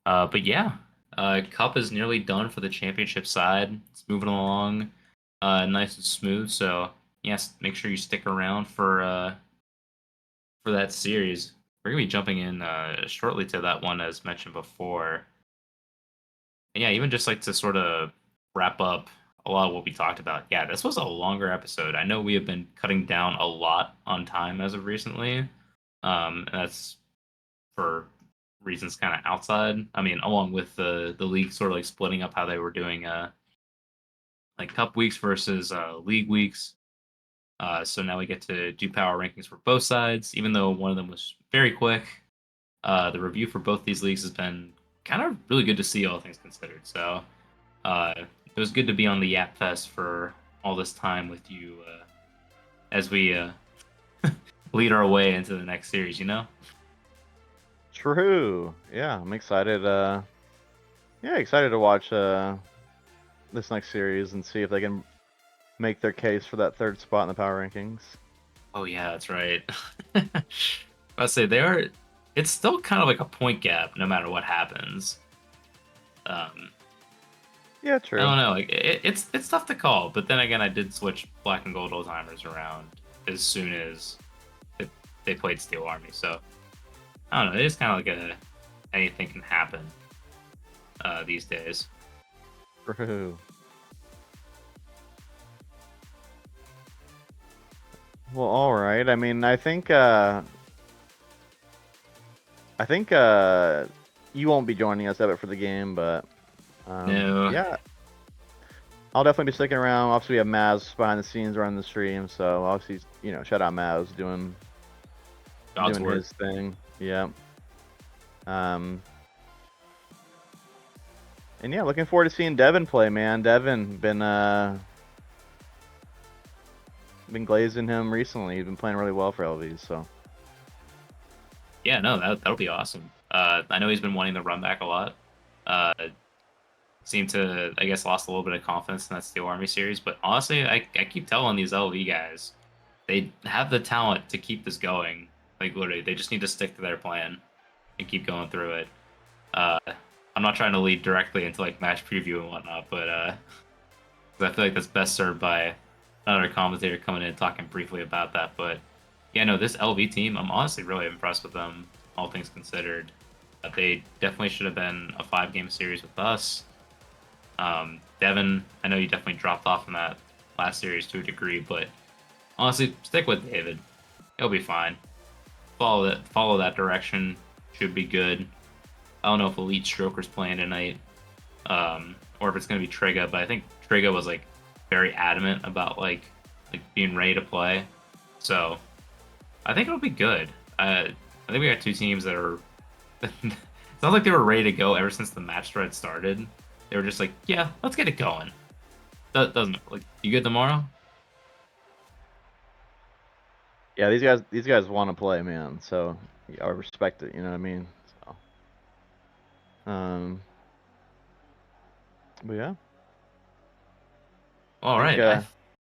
But yeah, Cup is nearly done for the championship side. It's moving along nice and smooth. So yes, make sure you stick around for that series. We're gonna be jumping in shortly to that one, as mentioned before. And yeah, even just like to sort of wrap up a lot of what we talked about. Yeah, this was a longer episode. I know we have been cutting down a lot on time as of recently. And that's for reasons kind of outside. I mean, along with the league sort of like splitting up how they were doing like cup weeks versus league weeks. So now we get to do power rankings for both sides, even though one of them was very quick. The review for both these leagues has been kind of really good to see, all things considered. So it was good to be on the Yap Fest for all this time with you as we lead our way into the next series, true. Yeah, I'm excited. Excited to watch this next series and see if they can make their case for that third spot in the power rankings. Oh yeah, that's right. I say it's still kind of like a point gap no matter what happens. Yeah, true. I don't know, like it's tough to call, but then again, I did switch Black and Gold Old Timers around as soon as they played Steel Army, so I don't know. It is kind of like anything can happen these days. True. Well, all right. I mean, I think I think you won't be joining us ever for the game, but No. yeah, I'll definitely be sticking around. Obviously, we have Maz behind the scenes running the stream, so obviously, shout out Maz doing God's work. his thing. Yeah. And yeah, looking forward to seeing Devin play, man. Devin been glazing him recently. He's been playing really well for LV, so. Yeah, no, that'll be awesome. I know he's been wanting to run back a lot. Seemed to, I guess, lost a little bit of confidence in that Steel Army series, but honestly, I keep telling these LV guys, they have the talent to keep this going. Like, literally, they just need to stick to their plan and keep going through it. I'm not trying to lead directly into, like, match preview and whatnot, but 'cause I feel like that's best served by another commentator coming in and talking briefly about that. But yeah, no, this LV team, I'm honestly really impressed with them, all things considered. They definitely should have been a 5-game series with us. Devin, I know you definitely dropped off in that last series to a degree, but honestly, stick with David. He'll be fine. Follow that direction. Should be good. I don't know if Elite Stroker's playing tonight, or if it's gonna be Triga, but I think Triga was like very adamant about like being ready to play. So I think it'll be good. I think we got two teams that are. It's not like they were ready to go ever since the match thread started. They were just like, yeah, let's get it going. Doesn't like you good tomorrow? Yeah, these guys want to play, man. So yeah, I respect it. You know what I mean? So, but yeah. All I think, right.